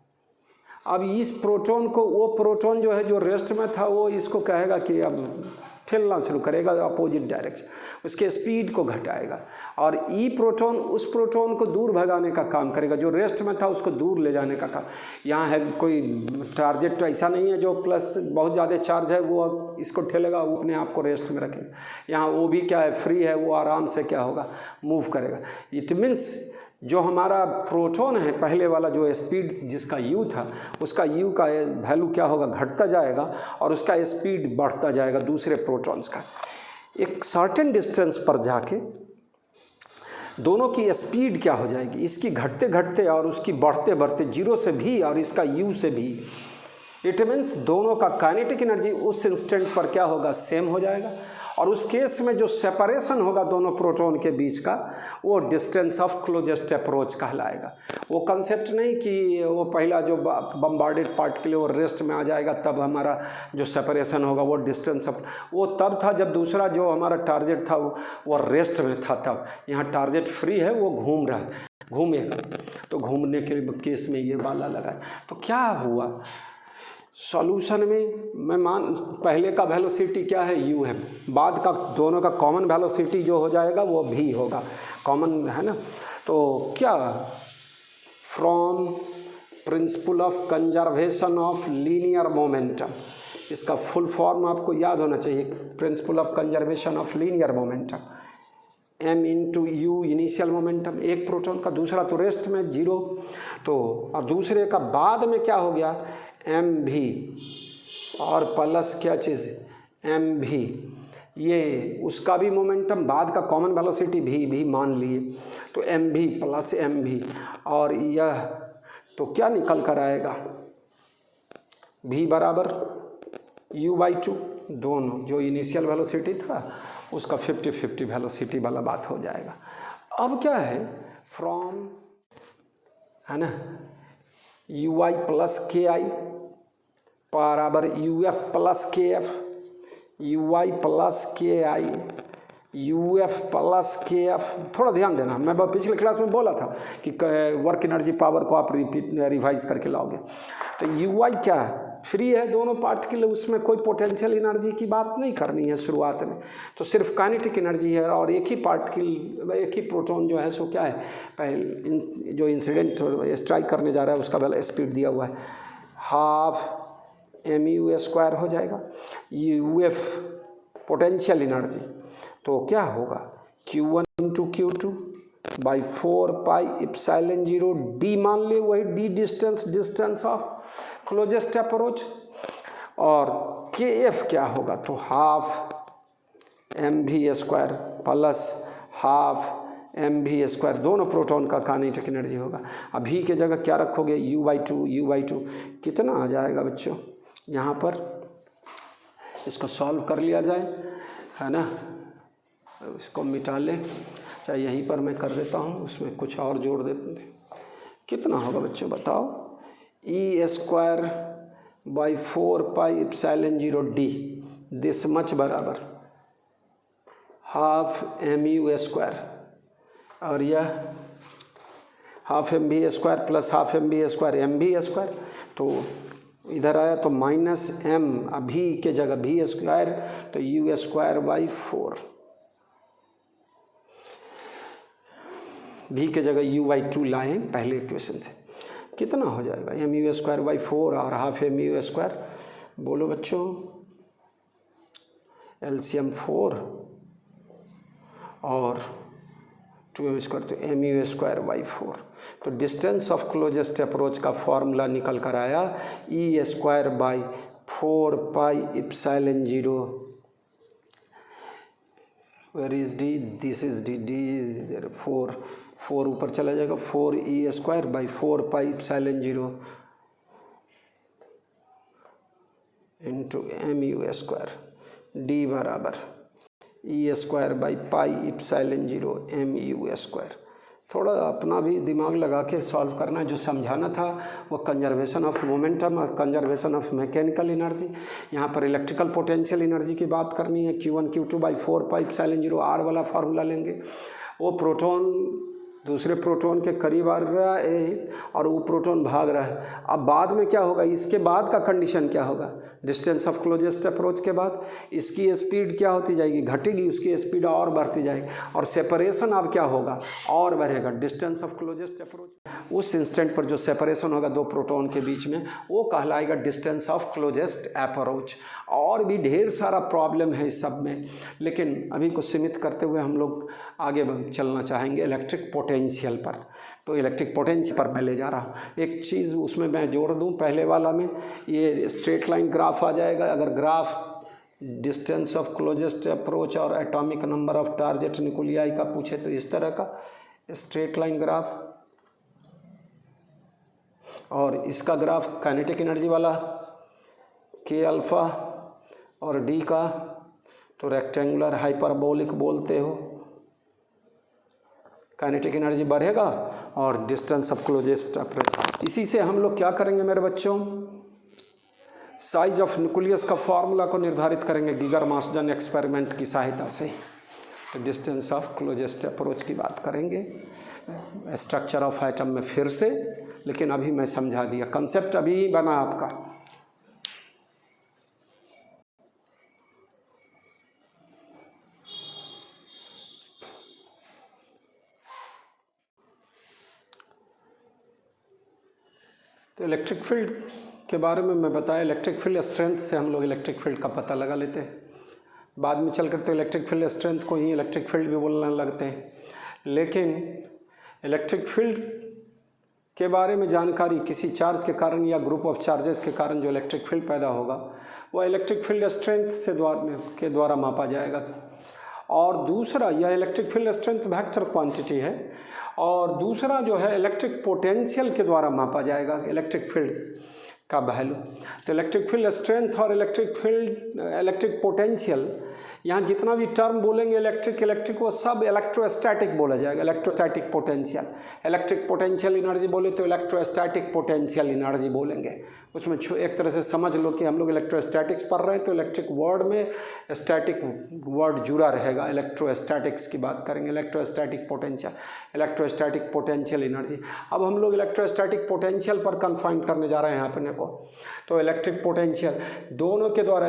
अब इस प्रोटॉन को, वो प्रोटॉन जो है जो रेस्ट में था, वो इसको कहेगा कि अब ठेलना शुरू करेगा अपोजिट डायरेक्शन, उसके स्पीड को घटाएगा, और ई प्रोटॉन उस प्रोटॉन को दूर भगाने का काम करेगा, जो रेस्ट में था उसको दूर ले जाने का काम। यहाँ है कोई टारगेट तो ऐसा नहीं है जो प्लस बहुत ज़्यादा चार्ज है वो इसको ठेलेगा, वो अपने आप को रेस्ट में रखेगा। यहाँ वो भी क्या है, फ्री है, वो आराम से क्या होगा, मूव करेगा। इट मीन्स जो हमारा प्रोटॉन है पहले वाला, जो स्पीड जिसका u था, उसका u का वैल्यू क्या होगा, घटता जाएगा और उसका स्पीड बढ़ता जाएगा दूसरे प्रोटॉन्स का। एक सर्टेन डिस्टेंस पर जाके दोनों की स्पीड क्या हो जाएगी, इसकी घटते घटते और उसकी बढ़ते बढ़ते, जीरो से भी और इसका u से भी। इट मीन्स दोनों का काइनेटिक एनर्जी उस इंस्टेंट पर क्या होगा, सेम हो जाएगा। और उस केस में जो सेपरेशन होगा दोनों प्रोटॉन के बीच का, वो डिस्टेंस ऑफ क्लोजेस्ट अप्रोच कहलाएगा। वो कंसेप्ट नहीं कि वो पहला जो बम्बार्डेड पार्टिकल वो रेस्ट में आ जाएगा तब हमारा जो सेपरेशन होगा वो डिस्टेंस ऑफ, वो तब था जब दूसरा जो हमारा टारगेट था वो रेस्ट में था तब। यहाँ टारगेट फ्री है, वो घूम रहा है, घूमेगा, तो घूमने के केस में ये वाला लगा। तो क्या हुआ सॉल्यूशन में, मैं पहले का वेलोसिटी क्या है, u है, बाद का दोनों का कॉमन वेलोसिटी जो हो जाएगा वो v होगा, कॉमन है ना। तो क्या, from principle of conservation of linear momentum, इसका फुल फॉर्म आपको याद होना चाहिए, principle of conservation of linear momentum, m into you initial momentum, एक प्रोटॉन का, दूसरा तो रेस्ट में जीरो, तो और दूसरे का बाद में क्या हो गया एम भी, और प्लस क्या चीज़ एम भी, ये उसका भी मोमेंटम, बाद का कॉमन वेलोसिटी भी मान लिए, तो एम भी प्लस एम भी, और यह तो क्या निकल कर आएगा, भी बराबर u/2, दोनों जो इनिशियल वेलोसिटी था उसका 50-50 वेलोसिटी वाला बात हो जाएगा। अब क्या है, फ्रॉम है ना ui प्लस के आई बराबर uf प्लस के एफ, ui प्लस के आई uf प्लस के एफ। थोड़ा ध्यान देना, मैं पिछले क्लास में बोला था कि वर्क एनर्जी पावर को आप रिवाइज करके लाओगे। तो ui क्या है, फ्री है दोनों पार्ट के लिए, उसमें कोई पोटेंशियल एनर्जी की बात नहीं करनी है शुरुआत में, तो सिर्फ काइनेटिक एनर्जी है। और एक ही पार्टिकल, एक ही प्रोटॉन जो है सो क्या है, पहले जो इंसिडेंट स्ट्राइक करने जा रहा है उसका वाला स्पीड दिया हुआ है, हाफ mu² हो जाएगा, uf पोटेंशियल एनर्जी, तो क्या होगा q1 into Q2 by 4πε0 d, मान ले वही d distance of closest approach, और kf क्या होगा, तो half mv² plus half mv², दोनों प्रोटॉन का काइनेटिक एनर्जी होगा। अभी के जगह क्या रखोगे, u/2 कितना आ जाएगा बच्चों, यहाँ पर इसको सॉल्व कर लिया जाए, है ना, इसको मिटा लें, चाहे यहीं पर मैं कर देता हूँ, उसमें कुछ और जोड़ देते हैं। कितना होगा बच्चों बताओ, e² by 4πε0 d, this much बराबर हाफ mu², और यह half mv² plus half mv² mv², तो इधर आया तो माइनस m, अभी के जगह v², तो u² बाई 4, v के जगह u/2 लाएँ पहले इक्वेशन से, कितना हो जाएगा mu² बाई 4 और हाफ mu², बोलो बच्चों, एलसीएम 4 और 2m², तो mu² बाई 4, तो डिस्टेंस ऑफ क्लोजेस्ट अप्रोच का फॉर्मूला निकल कर आया e² by 4πε0, where is d, this is d, d is 4 ऊपर चला जाएगा, 4e² by 4πε0 into mu², d बराबर e² बाई πε0 mu²। थोड़ा अपना भी दिमाग लगा के सॉल्व करना, जो समझाना था वो कंजर्वेशन ऑफ मोमेंटम और कंजर्वेशन ऑफ मैकेनिकल एनर्जी। यहाँ पर इलेक्ट्रिकल पोटेंशियल एनर्जी की बात करनी है, q1 q2 बाई 4πε0 r वाला फार्मूला लेंगे। वो प्रोटॉन दूसरे प्रोटॉन के करीब आ रहा है और वो प्रोटॉन भाग रहा है। अब बाद में क्या होगा, इसके बाद का कंडीशन क्या होगा, डिस्टेंस ऑफ क्लोजेस्ट अप्रोच के बाद इसकी स्पीड क्या होती जाएगी, घटेगी, उसकी स्पीड और बढ़ती जाएगी, और सेपरेशन अब क्या होगा, और बढ़ेगा, डिस्टेंस ऑफ क्लोजेस्ट अप्रोच। उस इंस्टेंट पर जो सेपरेशन होगा दो प्रोटॉन के बीच में, वो कहलाएगा डिस्टेंस ऑफ क्लोजेस्ट अप्रोच। और भी ढेर सारा प्रॉब्लम है इस सब में, लेकिन अभी को सीमित करते हुए हम लोग आगे चलना चाहेंगे। इलेक्ट्रिक पोटेंशियल पोटेंशियल पर। तो इलेक्ट्रिक पोटेंशियल पर मैं ले जा रहा हूँ। एक चीज़ उसमें मैं जोड़ दूँ, पहले वाला में ये स्ट्रेट लाइन ग्राफ आ जाएगा। अगर graph distance of closest approach और atomic number of target nuclei का पूछे तो इस तरह का स्ट्रेट लाइन ग्राफ, और इसका ग्राफ काइनेटिक एनर्जी वाला के अल्फ़ा और डी का तो रेक्टेंगुलर हाइपरबोलिक बोलते हो। काइनेटिक एनर्जी बढ़ेगा और डिस्टेंस ऑफ क्लोजेस्ट अप्रोच। इसी से हम लोग क्या करेंगे मेरे बच्चों, साइज ऑफ न्यूक्लियस का फॉर्मूला को निर्धारित करेंगे गीगर मासडन एक्सपेरिमेंट की सहायता से। तो डिस्टेंस ऑफ क्लोजेस्ट अप्रोच की बात करेंगे स्ट्रक्चर ऑफ एटम में फिर से, लेकिन अभी मैं समझा दिया, कंसेप्ट अभी ही बना आपका। तो इलेक्ट्रिक फील्ड के बारे में मैं बताया, इलेक्ट्रिक फील्ड स्ट्रेंथ से हम लोग इलेक्ट्रिक फील्ड का पता लगा लेते हैं। बाद में चलकर तो इलेक्ट्रिक फील्ड स्ट्रेंथ को ही इलेक्ट्रिक फील्ड भी बोलने लगते हैं। लेकिन इलेक्ट्रिक फील्ड के बारे में जानकारी किसी चार्ज के कारण या ग्रुप ऑफ चार्जेस के कारण जो इलेक्ट्रिक फील्ड पैदा होगा वह इलेक्ट्रिक फील्ड स्ट्रेंथ से के द्वारा मापा जाएगा। और दूसरा, यह electric field strength vector quantity है, और दूसरा जो है इलेक्ट्रिक पोटेंशियल के द्वारा मापा जाएगा इलेक्ट्रिक फील्ड का वैल्यू। तो इलेक्ट्रिक फील्ड स्ट्रेंथ और इलेक्ट्रिक पोटेंशियल, यहाँ जितना भी टर्म बोलेंगे इलेक्ट्रिक वो सब इलेक्ट्रोस्टैटिक बोला जाएगा। Electrostatic potential, electric potential energy बोले तो इलेक्ट्रोस्टैटिक पोटेंशियल एनर्जी बोलेंगे। उसमें एक तरह से समझ लो कि हम लोग इलेक्ट्रोस्टैटिक्स पढ़ रहे हैं तो इलेक्ट्रिक वर्ड में स्टैटिक वर्ड जुड़ा रहेगा। इलेक्ट्रोस्टैटिक्स की बात करेंगे, electrostatic potential, electrostatic potential energy. अब हम लोग इलेक्ट्रोस्टैटिक पोटेंशियल पर कन्फाइन करने जा रहे हैं अपने को। तो इलेक्ट्रिक पोटेंशियल दोनों के द्वारा,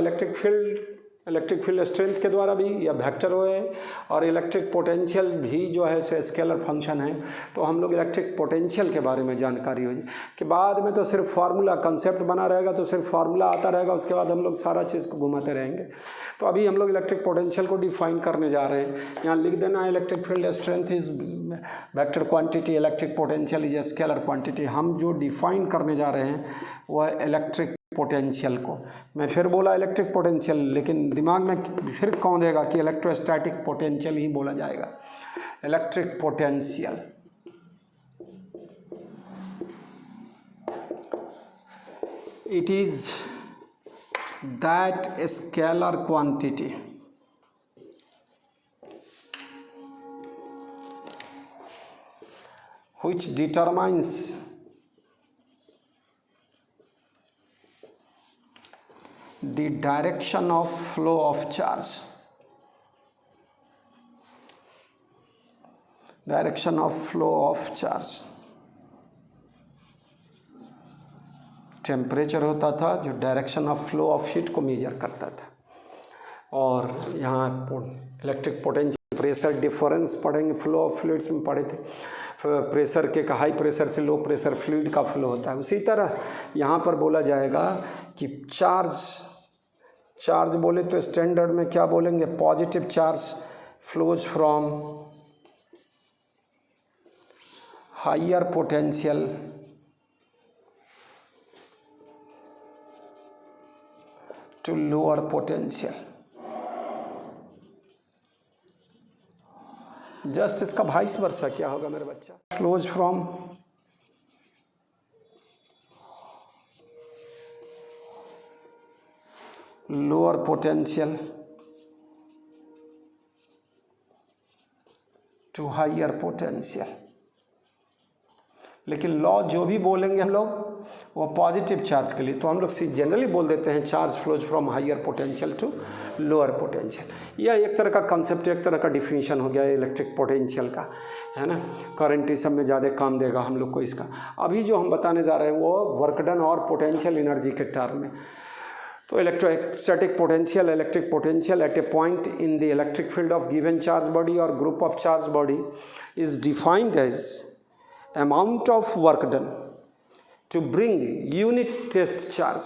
इलेक्ट्रिक फील्ड स्ट्रेंथ के द्वारा भी या वेक्टर है, और इलेक्ट्रिक पोटेंशियल भी जो है सो स्केलर फंक्शन है। तो हम लोग इलेक्ट्रिक पोटेंशियल के बारे में जानकारी हो जाए कि बाद में तो सिर्फ फार्मूला कंसेप्ट बना रहेगा, तो सिर्फ फार्मूला आता रहेगा, उसके बाद हम लोग सारा चीज़ को घुमाते रहेंगे। तो अभी हम लोग इलेक्ट्रिक पोटेंशियल को डिफाइन करने जा रहे हैं। यहाँ लिख देना, electric field strength is vector quantity, electric potential is scalar quantity. हम जो डिफाइन करने जा रहे हैं वह इलेक्ट्रिक पोटेंशियल को, मैं फिर बोला इलेक्ट्रिक पोटेंशियल, लेकिन दिमाग में फिर कौन देगा कि इलेक्ट्रोस्टैटिक पोटेंशियल ही बोला जाएगा। Electric potential it is that scalar quantity which determines the direction of flow of charge, direction of flow of charge। Temperature होता था जो direction of flow of heat को मेजर करता था। और यहाँ इलेक्ट्रिक पोटेंशियल, प्रेशर डिफरेंस पढ़ेंगे, flow of fluids में पढ़े थे, प्रेशर के हाई प्रेशर से लो प्रेशर फ्लूइड का फ्लो होता है। उसी तरह यहाँ पर बोला जाएगा कि चार्ज बोले तो स्टैंडर्ड में क्या बोलेंगे, positive charge flows from higher potential to lower potential. Just इसका वाइस वर्सा क्या होगा मेरे बच्चा, flows from lower potential to higher potential. लेकिन लॉ जो भी बोलेंगे हम लोग वो पॉजिटिव चार्ज के लिए, तो हम लोग जनरली बोल देते हैं charge flows from higher potential to lower potential. यह एक तरह का कंसेप्ट, एक तरह का डिफिनीशन हो गया इलेक्ट्रिक पोटेंशियल का, है ना। करंट इस सब में ज़्यादा काम देगा हम लोग को इसका। अभी जो हम बताने जा रहे हैं वो वर्क डन और पोटेंशियल एनर्जी के टर्म में। तो electrostatic potential, electric potential at a point in the electric field of given charge body और group of charge body is defined as amount of work done to bring unit test charge।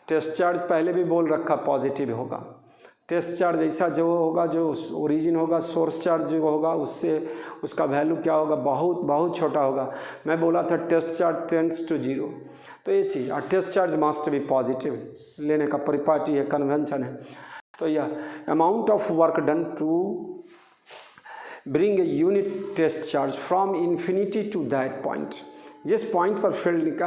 Test charge पहले भी बोल रखा positive होगा, test charge ऐसा जो होगा, जो ओरिजिन होगा, सोर्स चार्ज जो होगा उससे उसका वैल्यू क्या होगा, बहुत बहुत छोटा होगा। मैं बोला था test charge tends to zero, तो ये चीज़, और test charge must be positive लेने का परिपाटी है, कन्वेंशन है। तो यह amount of work done to bring a unit test charge from infinity to that point, जिस पॉइंट पर फील्ड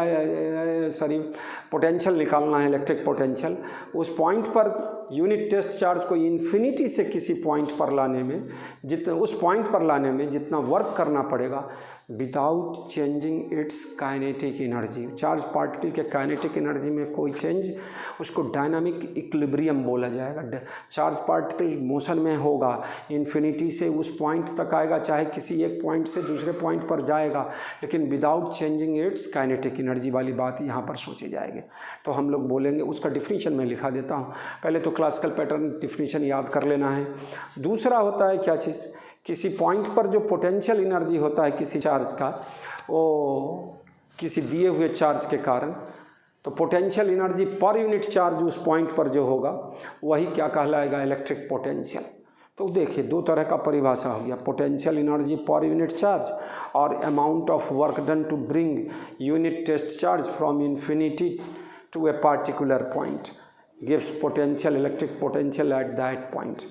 पोटेंशियल निकालना है, इलेक्ट्रिक पोटेंशियल, उस पॉइंट पर यूनिट टेस्ट चार्ज को इन्फिनिटी से किसी पॉइंट पर लाने में, जितना उस पॉइंट पर लाने में जितना वर्क करना पड़ेगा without changing its kinetic energy, charge particle के काइनेटिक एनर्जी में कोई चेंज, उसको डायनामिक इक्विलिब्रियम बोला जाएगा। चार्ज पार्टिकल मोशन में होगा, इन्फिनिटी से उस पॉइंट तक आएगा, चाहे किसी एक पॉइंट से दूसरे पॉइंट पर जाएगा, लेकिन without changing its kinetic energy वाली बात यहाँ पर सोची जाएगी। तो हम लोग बोलेंगे, उसका डिफिनीशन मैं लिखा देता हूँ, पहले तो क्लासिकल पैटर्न डिफिनीशन याद कर लेना है। दूसरा होता है क्या चीज़, किसी पॉइंट पर जो पोटेंशियल एनर्जी होता है किसी चार्ज का, वो किसी दिए हुए चार्ज के कारण, तो पोटेंशियल एनर्जी पर यूनिट चार्ज उस पॉइंट पर जो होगा वही क्या कहलाएगा, इलेक्ट्रिक पोटेंशियल। तो देखिए दो तरह का परिभाषा हो गया, पोटेंशियल एनर्जी पर यूनिट चार्ज और amount of work done to bring unit test charge from infinity to a particular point gives potential electric potential at that point.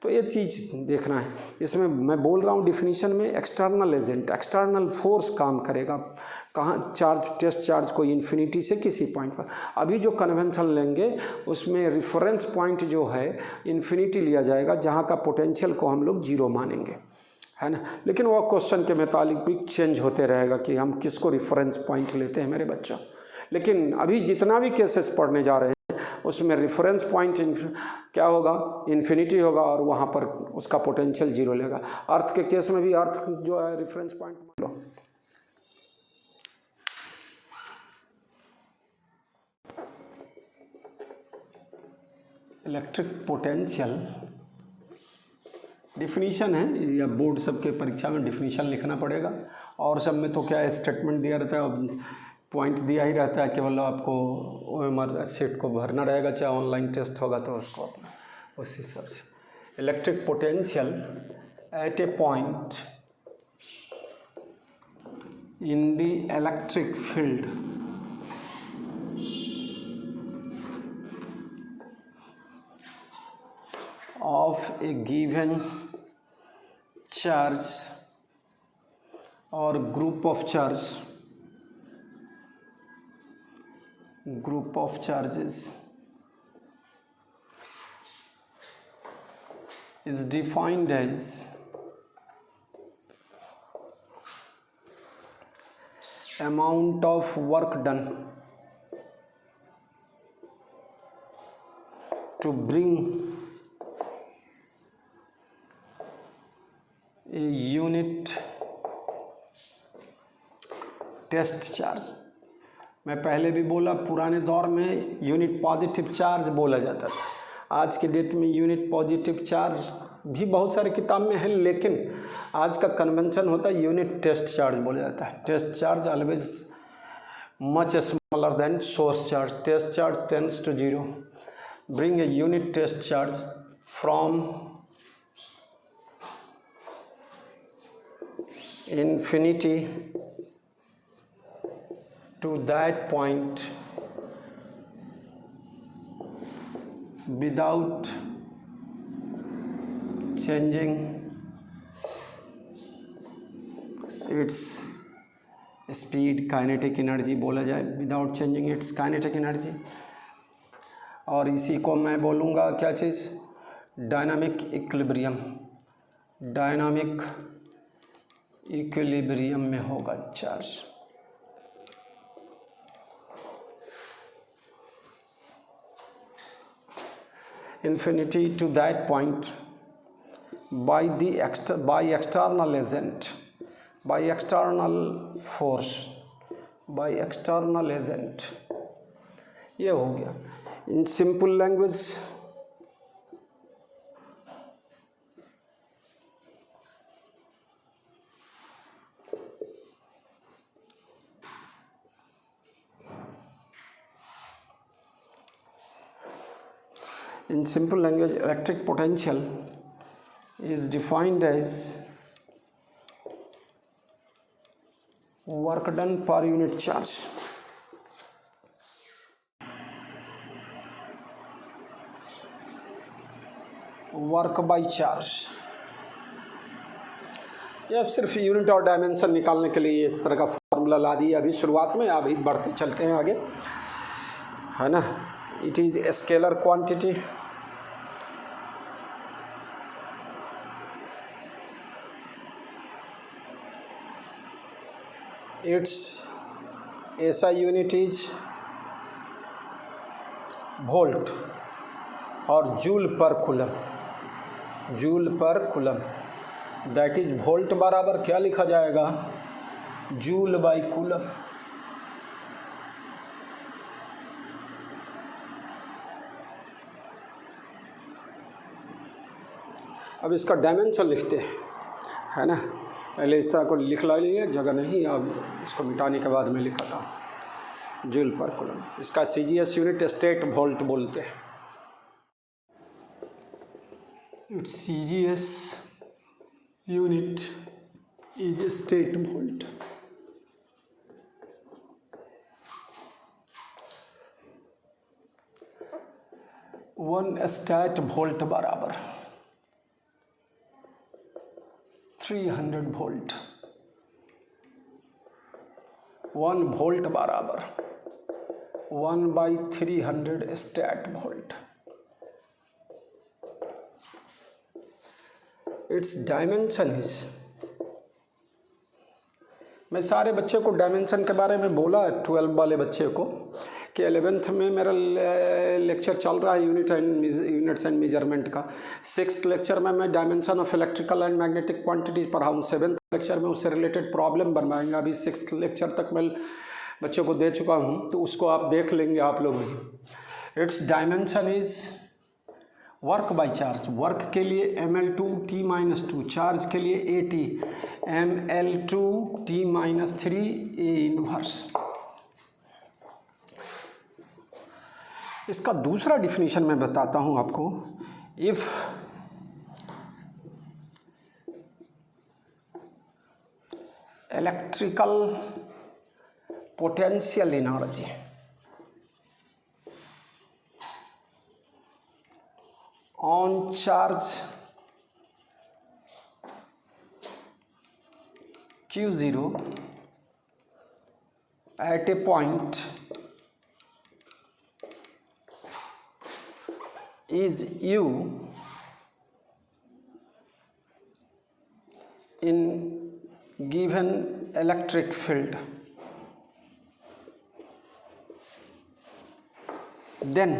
तो ये चीज़ देखना है। इसमें मैं बोल रहा हूँ डिफिनीशन में एक्सटर्नल एजेंट, एक्सटर्नल फोर्स काम करेगा कहाँ, चार्ज टेस्ट चार्ज को इन्फिनिटी से किसी पॉइंट पर। अभी जो कन्वेंशन लेंगे उसमें रिफरेंस पॉइंट जो है इन्फिनिटी लिया जाएगा, जहाँ का पोटेंशियल को हम लोग जीरो मानेंगे, है ना। लेकिन वो क्वेश्चन के मुताबिक भी चेंज होते रहेगा कि हम किसको रिफरेंस पॉइंट लेते हैं मेरे बच्चों। लेकिन अभी जितना भी केसेस पढ़ने जा रहे हैं उसमें रेफरेंस पॉइंट क्या होगा, इन्फिनिटी होगा, और वहाँ पर उसका पोटेंशियल जीरो लेगा। अर्थ के केस में भी अर्थ जो है रेफरेंस पॉइंट मान लो। इलेक्ट्रिक पोटेंशियल डिफिनीशन है, या बोर्ड सबके परीक्षा में डिफिनीशन लिखना पड़ेगा, और सब में तो क्या है स्टेटमेंट दिया रहता है, पॉइंट दिया ही रहता है, केवल आपको OMR शीट को भरना रहेगा, चाहे ऑनलाइन टेस्ट होगा तो उसको अपना उस हिसाब से। Electric potential at a point in the electric field of A given charge और group of charges is defined as amount of work done to bring a unit test charge. मैं पहले भी बोला, पुराने दौर में यूनिट पॉजिटिव चार्ज बोला जाता था, आज के डेट में यूनिट पॉजिटिव चार्ज भी बहुत सारे किताब में है, लेकिन आज का कन्वेंशन होता है यूनिट टेस्ट चार्ज बोला जाता है। Test charge always much smaller than source charge, test charge tends to zero, bring a unit test charge from infinity to that point without changing its speed, kinetic energy बोला जाए, without changing its kinetic energy. और इसी को मैं बोलूँगा क्या चीज़, dynamic equilibrium, dynamic equilibrium में होगा charge. Infinity to that point by external agent, by external force, by external agent। ये हो गया in simple language. In simple language, electric potential is defined as work done per unit charge. Work by charge. यह सिर्फ unit और dimension निकालने के लिए इस तरह का फार्मूला ला दिया अभी शुरुआत में, अभी बढ़ते चलते हैं आगे, है ना। It is a scalar quantity, its SI unit is volt और joule per coulomb, joule per coulomb, that is volt बराबर क्या लिखा जाएगा, जूल बाई कूलम। अब इसका डायमेंशन लिखते हैं, है ना। पहले इस तरह को लिख लिए, जगह नहीं, अब इसको मिटाने के बाद में लिखा था जूल पर कूलम। इसका सीजीएस यूनिट स्टेट वोल्ट बोलते हैं। its CGS unit is state volt. One state volt बराबर 300 वोल्ट, 1 वोल्ट बराबर 1/300 state volt. It's dimension is, मैं सारे बच्चे को डायमेंशन के बारे में बोला 12 वाले बच्चे को कि 11th में मेरा लेक्चर चल रहा है यूनिट्स एंड मेजरमेंट का। 6th लेक्चर में मैं dimension of electrical and magnetic quantities पढ़ाऊँ, 7th लेक्चर में उससे रिलेटेड प्रॉब्लम बनवाएंगे। अभी 6th लेक्चर तक मैं बच्चों को दे चुका हूँ, तो उसको आप देख लेंगे आप लोग भी। It's dimension is work by charge, work के लिए ml2t-2, चार्ज के लिए AT ml2t-3 A इनवर्स। इसका दूसरा डिफिनीशन मैं बताता हूँ आपको। If electrical potential energy on charge Q0 at a point is U in given electric field, then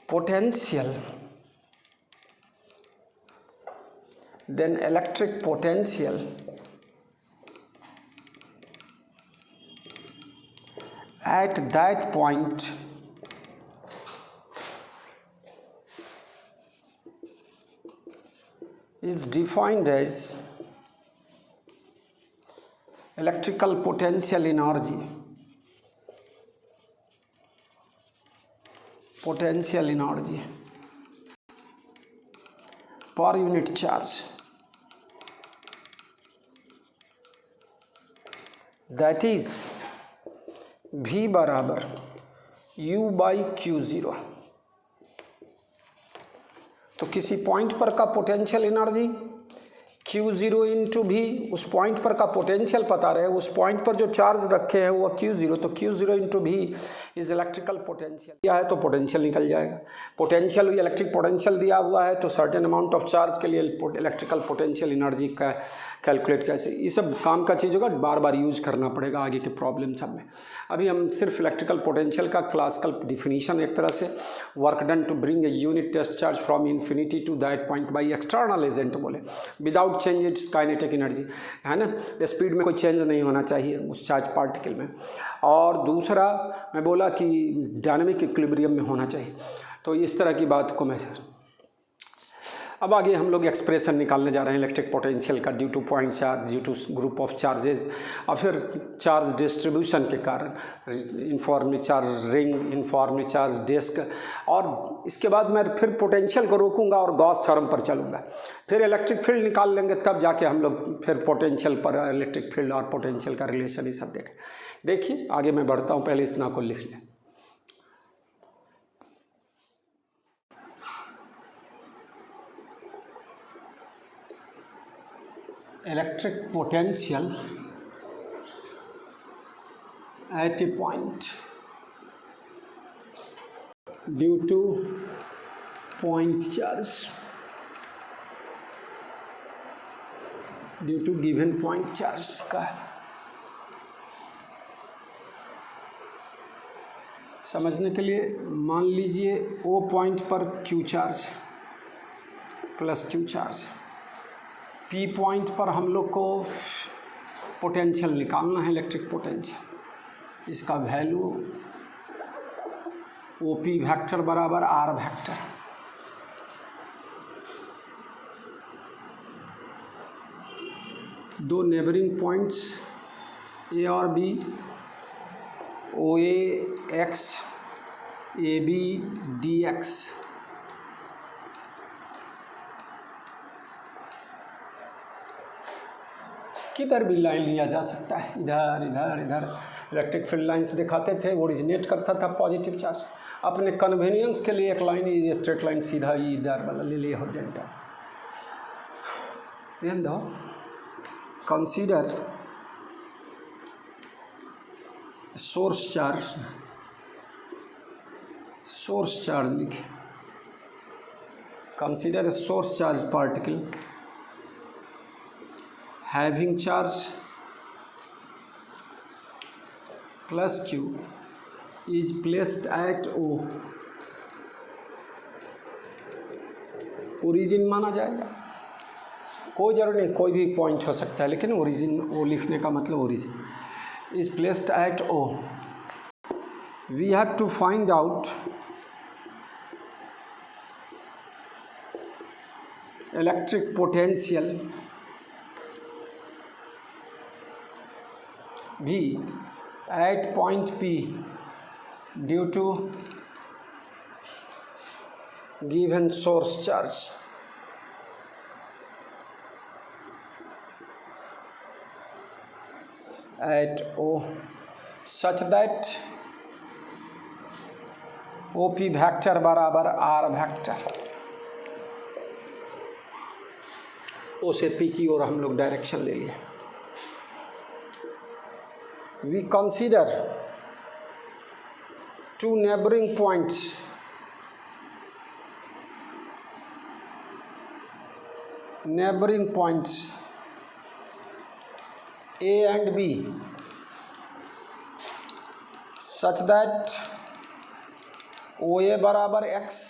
potential, then electric potential at that point is defined as electrical potential energy, potential energy per unit charge, that is V बराबर U/Q0। तो किसी point पर का potential energy Q0 into भी, उस point पर का potential पता रहे, उस पॉइंट पर जो चार्ज रखे हैं वो Q0, तो Q0 इंटू भी इज इलेक्ट्रिकल पोटेंशियल। दिया है तो पोटेंशियल निकल जाएगा। पोटेंशियल इलेक्ट्रिक पोटेंशियल दिया हुआ है तो सर्टेन अमाउंट ऑफ चार्ज के लिए इलेक्ट्रिकल पोटेंशियल एनर्जी का कैलकुलेट कैसे, ये सब काम का चीज़ होगा, बार बार यूज करना पड़ेगा आगे के प्रॉब्लम सब में। अभी हम सिर्फ इलेक्ट्रिकल पोटेंशियल का क्लासिकल डिफिनीशन, एक तरह से work done to bring a unit test charge from infinity to that point by external agent बोले, without change its kinetic energy, है ना। स्पीड में कोई चेंज नहीं होना चाहिए उस चार्ज पार्टिकल में। और दूसरा मैं बोला कि डायनामिक इक्विलिब्रियम में होना चाहिए। तो इस तरह की बात को मैं अब आगे हम लोग एक्सप्रेशन निकालने जा रहे हैं इलेक्ट्रिक पोटेंशियल का due to point charge, due to group of charges और फिर चार्ज डिस्ट्रीब्यूशन के कारण uniformly charge ring, uniformly charge disc, और इसके बाद मैं फिर पोटेंशियल को रोकूंगा और गॉस थ्योरम पर चलूँगा। फिर इलेक्ट्रिक फील्ड निकाल लेंगे, तब जाके हम लोग फिर पोटेंशियल पर इलेक्ट्रिक फील्ड और पोटेंशियल का रिलेशन ही सब देखें। देखिए आगे मैं बढ़ता हूँ, पहले इतना को लिख लें। Electric potential at a point due to point charge, due to given point charge का समझने के लिए मान लीजिए O पॉइंट पर Q charge plus Q charge, P point पर हम लोग को पोटेंशियल निकालना है, इलेक्ट्रिक पोटेंशियल। इसका वैल्यू OP वेक्टर बराबर R वेक्टर। दो नेबरिंग पॉइंट्स A और B, OA x, AB dx, किधर भी लाइन लिया जा सकता है, इधर इधर इधर। इलेक्ट्रिक फील्ड लाइन्स दिखाते थे, ओरिजिनेट करता था पॉजिटिव चार्ज। अपने कन्वीनियंस के लिए एक लाइन, ये स्ट्रेट लाइन सीधा इधर वाला ले लिए हॉरिजॉन्टल। ध्यान दो, consider source charge, source charge लिखे, consider a source charge particle having charge plus Q is placed at O, origin माना जाएगा। कोई जरूर नहीं, कोई भी पॉइंट हो सकता है, लेकिन ओरिजिन, ओ लिखने का मतलब origin is placed at O. We have to find out electric potential V at point P due to given source charge. At O such that OP vector बराबर R वेक्टर। O से P की ओर हम लोग direction ले लिए। We consider two neighboring points A and B such that OA बराबर x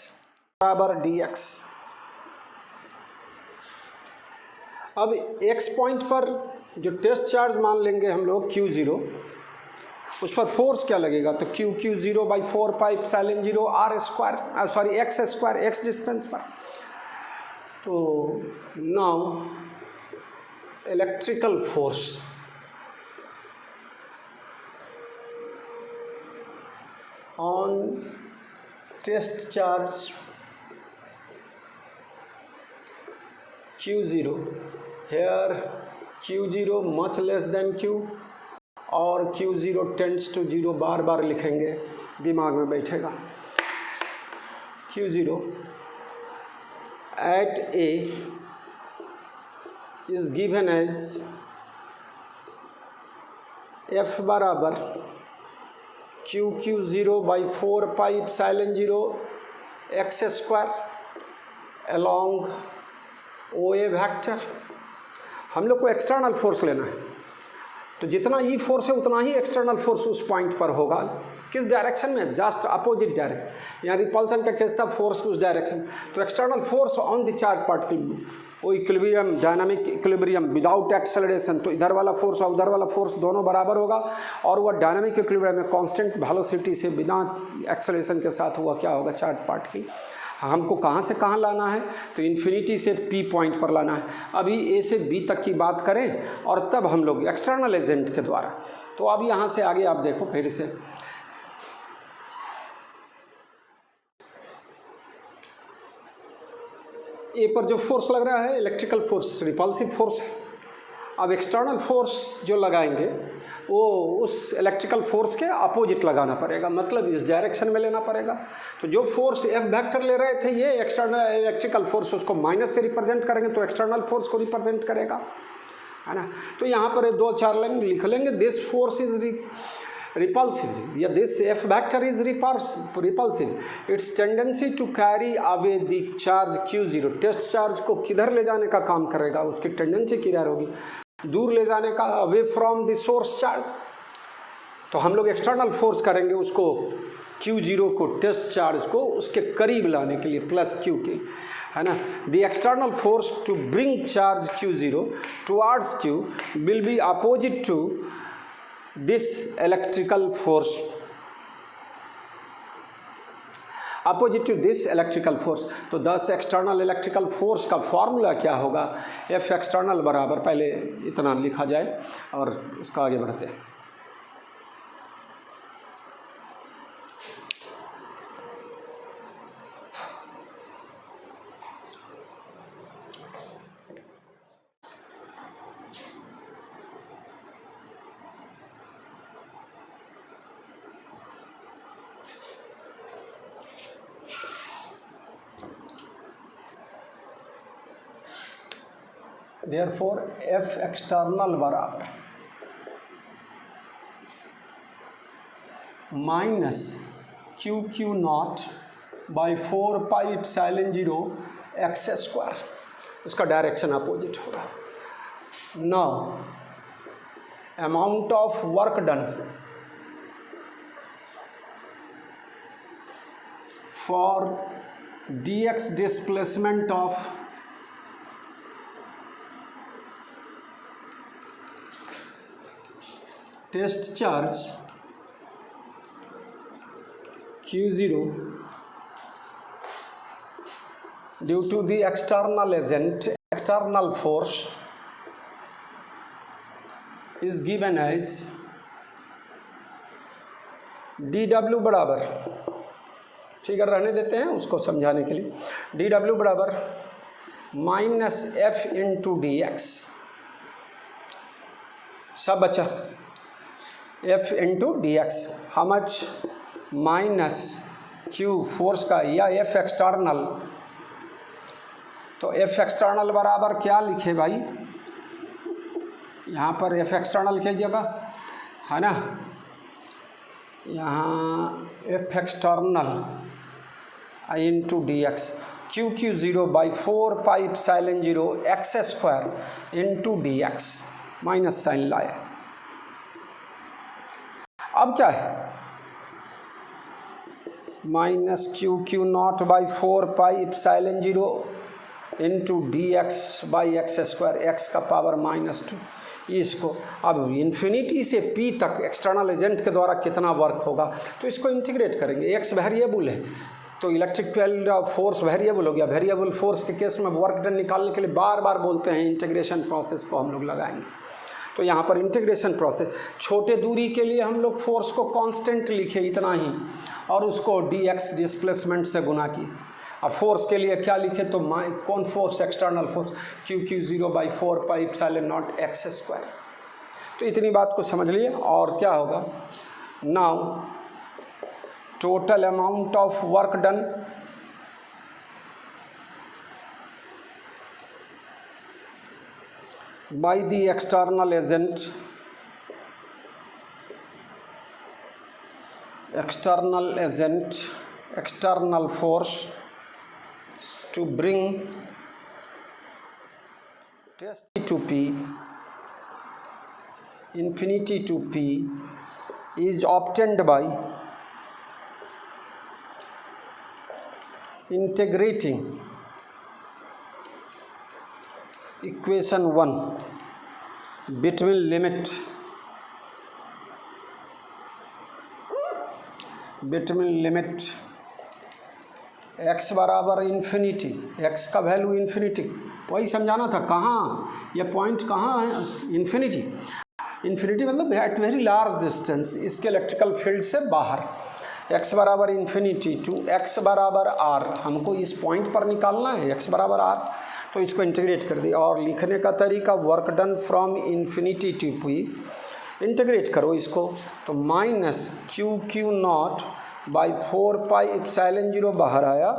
बराबर dx। अब x पॉइंट पर जो टेस्ट चार्ज मान लेंगे हम लोग Q0, उस पर फोर्स क्या लगेगा, तो Q0 by 4 pi epsilon 0 R square, sorry x square, x distance पर। तो now electrical force on test charge Q0, here Q0 much less than Q और Q0 tends to 0, बार बार लिखेंगे, दिमाग में बैठेगा। Q0 at A is given as F बराबर Q0 by 4 pi epsilon 0 x square along OA vector. हम लोग को external force लेना है, तो जितना ई फोर्स है उतना ही एक्सटर्नल फोर्स उस पॉइंट पर होगा। किस डायरेक्शन में, जस्ट अपोजिट डायरेक्शन। यहाँ रिपल्सन का केस था, फोर्स उस डायरेक्शन, तो external force on the charge particle वो equilibrium, dynamic equilibrium without acceleration, तो इधर वाला फोर्स और उधर वाला फोर्स दोनों बराबर होगा, और वह डायनामिक इक्विलिब्रियम में कांस्टेंट वेलोसिटी से बिना एक्सेलरेशन के साथ हुआ क्या होगा, चार्ज पार्टिकल। हमको कहाँ से कहाँ लाना है, तो इन्फिनिटी से पी पॉइंट पर लाना है। अभी ए से बी तक की बात करें और तब हम लोग एक्सटर्नल एजेंट के द्वारा, तो अब यहाँ से आगे आप देखो फिर से ए पर जो फोर्स लग रहा है इलेक्ट्रिकल फोर्स, रिपल्सिव फोर्स है। अब एक्सटर्नल फोर्स जो लगाएंगे वो उस इलेक्ट्रिकल फोर्स के अपोजिट लगाना पड़ेगा, मतलब इस डायरेक्शन में लेना पड़ेगा। तो जो फोर्स एफ वेक्टर ले रहे थे ये एक्सटर्नल इलेक्ट्रिकल फोर्स, उसको माइनस से रिप्रेजेंट करेंगे तो एक्सटर्नल फोर्स को रिप्रेजेंट करेगा, है ना। तो यहाँ पर 2-4 लाइन लिख लेंगे, दिस फोर्स इज repulsive, या this F vector is repulsive, its tendency to carry away the charge Q0, test charge को किधर ले जाने का काम करेगा, उसकी टेंडेंसी किधर होगी, दूर ले जाने का, away from the source charge. तो हम लोग एक्सटर्नल फोर्स करेंगे उसको Q0 को, टेस्ट चार्ज को उसके करीब लाने के लिए, प्लस Q के, है ना। The external force to bring charge Q0 towards Q will be opposite to this electrical force, opposite to this electrical force. तो 10 एक्सटर्नल इलेक्ट्रिकल फोर्स का फॉर्मूला क्या होगा, एफ एक्सटर्नल बराबर, पहले इतना लिखा जाए और उसका आगे बढ़ते हैं। Therefore F external बराबर minus Q not by 4 pi epsilon 0 X square, उसका डायरेक्शन अपोजिट होगा। Now amount of work done for dx displacement of test charge Q0 due to the external agent, external force is given as dW बराबर, figure रहने देते हैं उसको समझाने के लिए, dW बराबर माइनस F इंटू dx, सब बचा F into dx, how much, minus Q force का या F एक्सटर्नल। तो F एक्सटर्नल बराबर क्या लिखे भाई, यहाँ पर F एक्सटर्नल की जगह, है ना, यहाँ F external into dx, Q0 by 4 pi epsilon 0 X square into dx, minus sign लाया। अब क्या है, minus Q not by 4 pi epsilon 0 into dx by X square, X का पावर -2, इसको अब इन्फिनिटी से P तक एक्सटर्नल एजेंट के द्वारा कितना वर्क होगा, तो इसको इंटीग्रेट करेंगे। x वेरिएबल है तो इलेक्ट्रिकल फोर्स वेरिएबल हो गया, वेरिएबल फोर्स के केस में वर्क डन निकालने के लिए बार बार बोलते हैं इंटीग्रेशन प्रोसेस को हम लोग लगाएंगे। तो यहाँ पर इंटीग्रेशन प्रोसेस, छोटे दूरी के लिए हम लोग फोर्स को कांस्टेंट लिखे इतना ही, और उसको dx डिस्प्लेसमेंट से गुना किए। अब फोर्स के लिए क्या लिखे, तो कौन force, external force Q0 by 4 pi epsilon not x square. तो इतनी बात को समझ लिए, और क्या होगा, now total amount of work done by the external agent, external force to bring test to P, infinity to P, is obtained by integrating equation 1 between limit x बराबर इन्फिनिटी, x का वैल्यू इन्फिनिटी, वही समझाना था। कहाँ ये point कहाँ है? Infinity मतलब एट वेरी लार्ज डिस्टेंस, इसके इलेक्ट्रिकल फील्ड से बाहर। x बराबर इन्फिनिटी टू x बराबर r, हमको इस पॉइंट पर निकालना है x बराबर r, तो इसको इंटीग्रेट कर दिया। और लिखने का तरीका work done from infinity to p, integrate करो इसको, तो minus Q not by 4 pi epsilon 0 बाहर आया,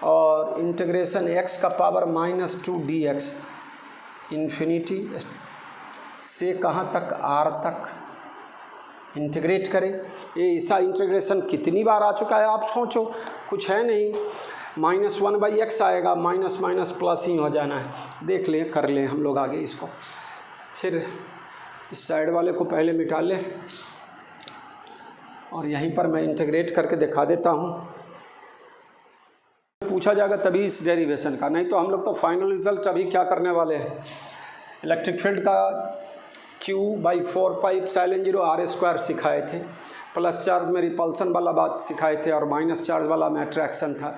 और इंटीग्रेशन x का पावर -2 dx इन्फिनिटी से कहाँ तक? r तक इंटीग्रेट करें। ये ऐसा इंटीग्रेशन कितनी बार आ चुका है आप सोचो, कुछ है नहीं, -1/x आएगा, माइनस माइनस प्लस ही हो जाना है। देख लें, कर लें हम लोग आगे इसको। फिर इस साइड वाले को पहले मिटा लें, और यहीं पर मैं इंटीग्रेट करके दिखा देता हूँ। पूछा जाएगा तभी इस डेरिवेशन का, नहीं तो हम लोग तो फाइनल रिजल्ट अभी क्या करने वाले हैं, इलेक्ट्रिक फील्ड का Q/4 पाई एप्सिलॉन 0 r² सिखाए थे, प्लस चार्ज में रिपल्सन वाला बात सिखाए थे, और माइनस चार्ज वाला में अट्रैक्शन था,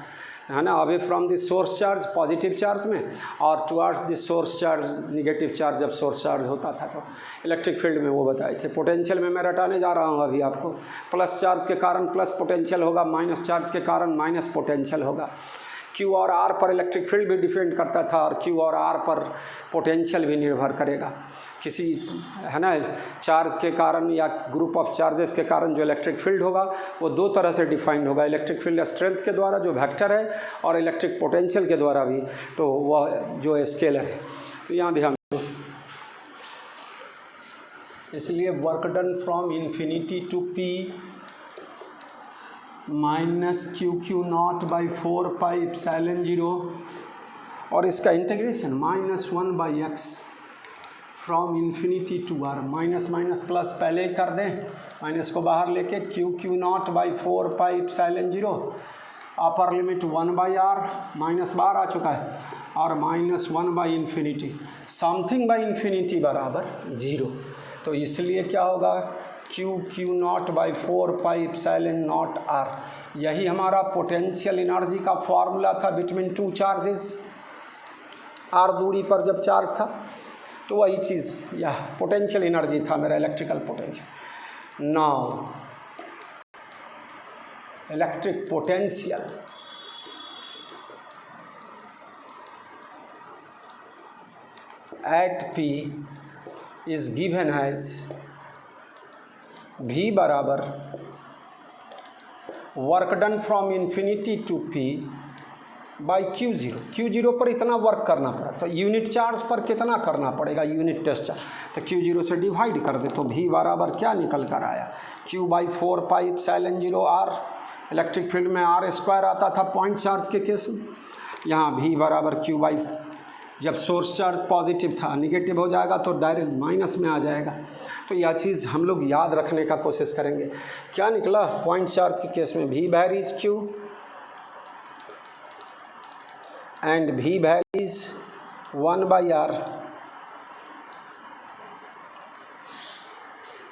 है ना, away from this source charge positive charge में, और towards this source charge negative charge जब सोर्स चार्ज होता था तो इलेक्ट्रिक फील्ड में वो बताए थे। पोटेंशियल में मैं रटाने जा रहा हूँ अभी आपको, प्लस चार्ज के कारण प्लस पोटेंशियल होगा, माइनस चार्ज के कारण माइनस पोटेंशियल होगा। Q और R पर इलेक्ट्रिक फील्ड भी डिपेंड करता था, और Q और R पर पोटेंशियल भी निर्भर करेगा। किसी, है ना, चार्ज के कारण या ग्रुप ऑफ चार्जेस के कारण जो इलेक्ट्रिक फील्ड होगा वो दो तरह से डिफाइंड होगा, इलेक्ट्रिक फील्ड स्ट्रेंथ के द्वारा जो वेक्टर है, और इलेक्ट्रिक पोटेंशियल के द्वारा भी, तो वह जो स्केलर है। तो यहाँ ध्यान दो, इसलिए work done from infinity to P -Q0/4 pi epsilon 0, और इसका integration -1/x from infinity to r, minus minus plus पहले ही कर दें, माइनस को बाहर लेके Q0/4 pi epsilon 0, upper limit 1/r, minus बाहर आ चुका है, और -1/इन्फिनिटी, समथिंग बाई इन्फिनिटी बराबर 0। तो इसलिए क्या होगा, Q0/4 पाई एप्सिलॉन 0 r, यही हमारा पोटेंशियल एनर्जी का फॉर्मूला था बिटवीन टू चार्जेस, r दूरी पर जब चार्ज था, तो वही चीज़ यह पोटेंशियल एनर्जी था मेरा, electrical potential. Now electric potential at P is given as V बराबर work done from infinity to P by Q0 पर इतना वर्क करना पड़ा, तो यूनिट चार्ज पर कितना करना पड़ेगा, यूनिट टेस्ट चार्ज, तो Q0 से डिवाइड कर दे, तो V बराबर क्या निकल कर आया, Q/4 पाई एप्सिलॉन 0 r, इलेक्ट्रिक फील्ड में r² आता था पॉइंट चार्ज के केस में, यहाँ V बराबर Q/, जब सोर्स चार्ज पॉजिटिव था, निगेटिव हो जाएगा तो डायरेक्ट माइनस में आ जाएगा। तो यह चीज़ हम लोग याद रखने का कोशिश करेंगे। क्या निकला पॉइंट चार्ज के केस में, V varies Q and V varies 1/r।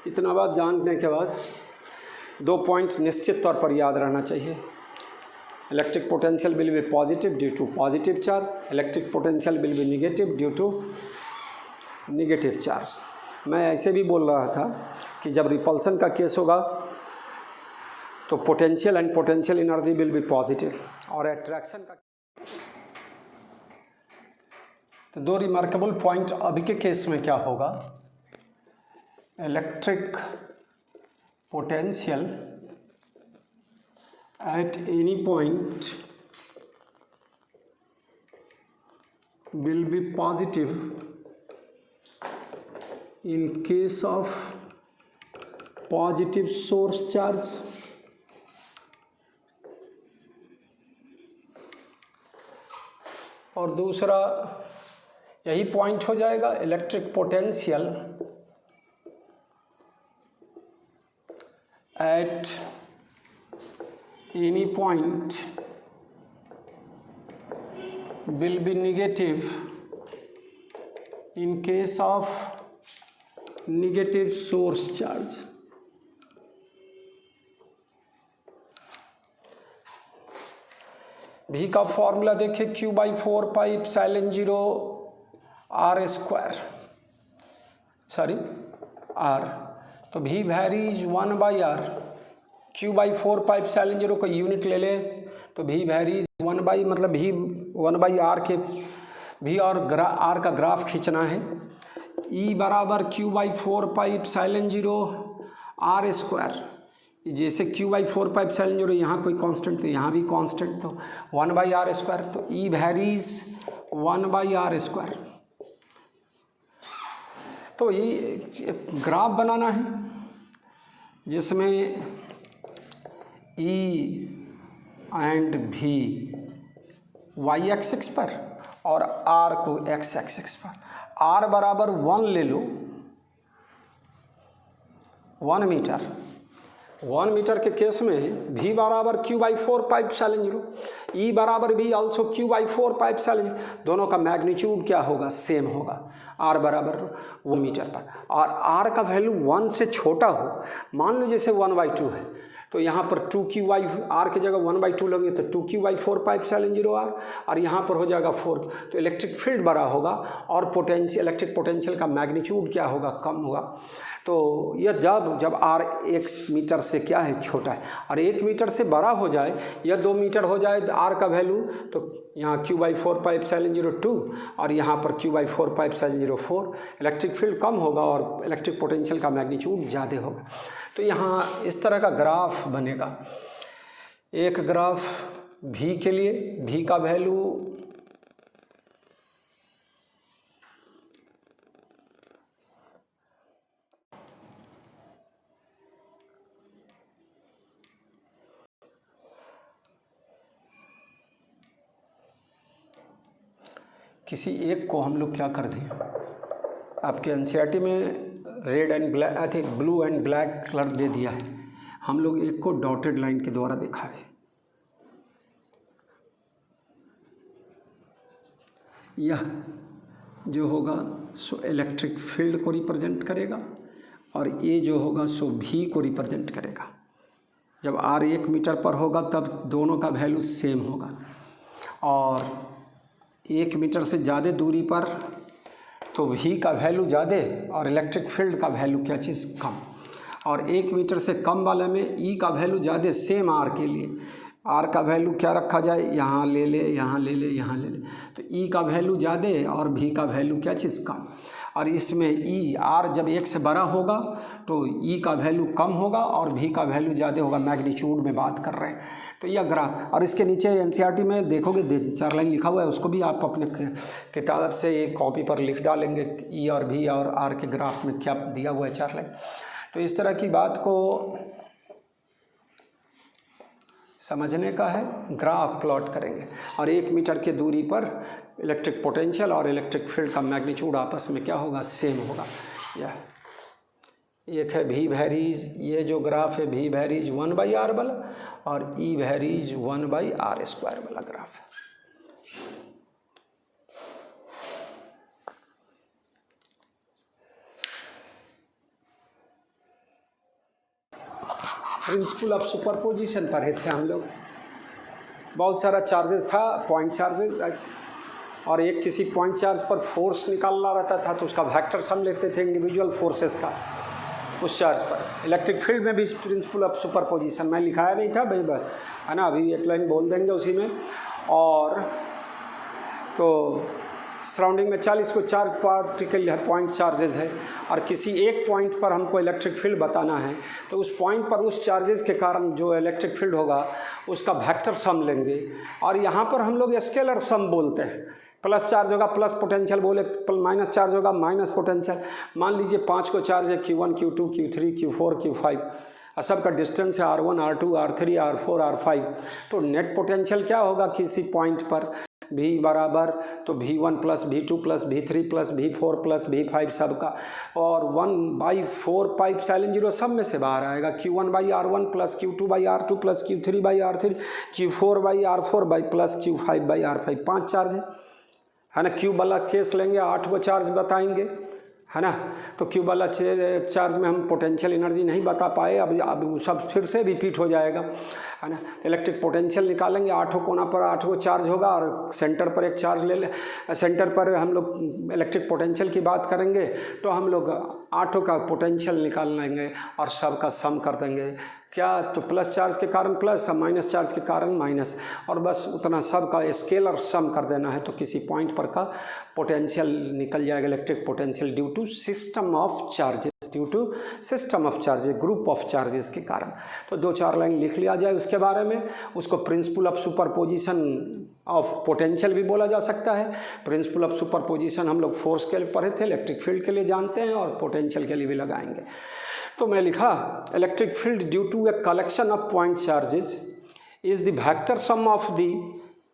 इतना बात जानने के बाद दो पॉइंट निश्चित तौर पर याद रहना चाहिए, electric potential will be positive due to positive charge, electric potential will be negative due to negative charge. मैं ऐसे भी बोल रहा था कि जब रिपल्सन का केस होगा तो potential and potential energy will be positive, और अट्रैक्शन का, तो दो रिमार्केबल पॉइंट अभी के केस में क्या होगा, electric potential at any point will be positive in case of positive source charge और दूसरा यही पॉइंट हो जाएगा, electric potential at any point will be negative in case of negative source charge. V का formula देखिए Q/4πε0 r square, sorry r, तो V varies 1/r, Q/4πε0 को unit ले ले तो V वैरीज 1/, मतलब V 1/r के V और r का ग्राफ खींचना है। E बराबर Q/4πε0 r स्क्वायर, जैसे Q/4πε0 यहाँ कोई कांस्टेंट तो यहाँ भी कांस्टेंट, तो 1/r स्क्वायर, तो E वैरीज 1/r स्क्वायर। तो ये ग्राफ बनाना है जिसमें E and V y axis पर और R को x एक्सिस पर। R बराबर 1 ले लो, 1 मीटर। 1 मीटर के केस में V बराबर Q/4πε0, E बराबर भी ऑल्सो Q/4πε0, दोनों का मैग्नीट्यूड क्या होगा, सेम होगा। R बराबर 1 मीटर पर, और R का वैल्यू 1 से छोटा हो, मान लो जैसे 1/2 है, तो यहाँ पर 2Q/, R की जगह 1/2 लेंगे तो 2Q/4πε0 R, और यहाँ पर हो जाएगा 4, तो इलेक्ट्रिक फील्ड बड़ा होगा और पोटेंशियल, इलेक्ट्रिक पोटेंशियल का मैग्नीट्यूड क्या होगा, कम होगा। तो यह जब R 1 मीटर से क्या है, छोटा है, और 1 मीटर से बड़ा हो जाए या 2 मीटर हो जाए R का वैल्यू, तो यहाँ Q/4πε0 2 और यहाँ पर Q/4πε0 4, इलेक्ट्रिक फील्ड कम होगा और इलेक्ट्रिक पोटेंशियल का मैग्नीट्यूड ज़्यादा होगा। तो यहाँ इस तरह का ग्राफ बनेगा। एक ग्राफ V के लिए, V का वैल्यू किसी एक को हम लोग क्या कर दें, आपके एनसीईआरटी में red and black, I think blue and black colour दे दिया है, हम लोग एक को डॉटेड लाइन के द्वारा दिखा है। यह जो होगा सो इलेक्ट्रिक फील्ड को रिप्रेजेंट करेगा, और ये जो होगा सो V को रिप्रेजेंट करेगा। जब R 1 मीटर पर होगा तब दोनों का वैल्यू सेम होगा, और 1 मीटर से ज़्यादा दूरी पर तो V का वैल्यू ज़्यादा और इलेक्ट्रिक फील्ड का वैल्यू क्या चीज़, कम। और 1 मीटर से कम वाले में E का वैल्यू ज़्यादा, सेम R के लिए R का वैल्यू क्या रखा जाए, यहाँ ले ले, यहाँ ले ले, यहाँ ले ले, तो E का वैल्यू ज़्यादा और V का वैल्यू क्या चीज़, कम। और इसमें E R जब 1 से बड़ा होगा तो E का वैल्यू कम होगा और V का वैल्यू ज़्यादा होगा, मैग्नीट्यूड में बात कर रहे हैं। तो यह ग्राफ, और इसके नीचे एनसीईआरटी में देखोगे 4 लाइन लिखा हुआ है, उसको भी आप अपने किताब से एक कॉपी पर लिख डालेंगे, E और V और R के ग्राफ में क्या दिया हुआ है, 4 लाइन। तो इस तरह की बात को समझने का है, ग्राफ प्लॉट करेंगे, और 1 मीटर की दूरी पर इलेक्ट्रिक पोटेंशियल और इलेक्ट्रिक फील्ड का मैग्नीट्यूड आपस में क्या होगा, सेम होगा। यह एक है V वैरीज, ये जो ग्राफ है V वैरीज 1/r वाला, और E वैरीज 1/r स्क्वायर वाला ग्राफ है। प्रिंसिपल ऑफ सुपरपोजिशन पढ़े थे हम लोग, बहुत सारा चार्जेस था, पॉइंट चार्जेस, और एक किसी पॉइंट चार्ज पर फोर्स निकालना रहता था तो उसका वेक्टर सम लेते थे इंडिविजुअल फोर्सेस का उस चार्ज पर। इलेक्ट्रिक फील्ड में भी प्रिंसिपल ऑफ सुपरपोजिशन मैं लिखाया नहीं था भाई, है ना, अभी एक लाइन बोल देंगे उसी में। और तो सराउंडिंग में 40 को चार्ज पार्टिकल है, पॉइंट चार्जेस है, और किसी एक पॉइंट पर हमको इलेक्ट्रिक फील्ड बताना है तो उस पॉइंट पर उस चार्जेस के कारण जो इलेक्ट्रिक फील्ड होगा उसका वेक्टर सम लेंगे। और यहाँ पर हम लोग स्केलर सम बोलते हैं, प्लस चार्ज होगा प्लस पोटेंशियल बोले, माइनस चार्ज होगा माइनस पोटेंशियल। मान लीजिए 5 को चार्ज है, Q1 Q2 Q3 Q4 Q5, और सबका डिस्टेंस है R1 R2 R3 R4 R5। तो नेट पोटेंशियल क्या होगा किसी पॉइंट पर, V बराबर तो V1 plus V2 plus V3 plus V4 plus V5 सबका, और 1/4πε0 सब में से बाहर आएगा, Q1/R1 plus Q2/R2 plus Q3/R3 Q4/R4 plus Q5/R5। 5 charge है ना। क्यूब वाला केस लेंगे, 8 को चार्ज बताएंगे, है ना। तो क्यूब वाला चार्ज में हम पोटेंशियल एनर्जी नहीं बता पाए, अब सब फिर से रिपीट हो जाएगा, है ना। इलेक्ट्रिक पोटेंशियल निकालेंगे, 8 कोना पर 8 को चार्ज होगा और सेंटर पर एक चार्ज ले ले, सेंटर पर हम लोग इलेक्ट्रिक पोटेंशियल की बात करेंगे तो हम लोग 8 का पोटेंशियल निकाल लेंगे और सब का सम कर देंगे। क्या, तो प्लस चार्ज के कारण प्लस, माइनस चार्ज के कारण माइनस, और बस उतना सब का स्केलर सम कर देना है। तो किसी पॉइंट पर का पोटेंशियल निकल जाएगा, electric potential due to system of charges, due to system of charges, group of charges के कारण। तो 2-4 लाइन लिख लिया जाए उसके बारे में। उसको principal of superposition of potential भी बोला जा सकता है। प्रिंसिपल ऑफ सुपरपोजिशन हम लोग फोर्स के लिए पढ़े थे, इलेक्ट्रिक फील्ड के लिए जानते हैं और पोटेंशियल के लिए भी लगाएंगे। तो मैं लिखा electric field due to a collection of point charges is the vector sum of the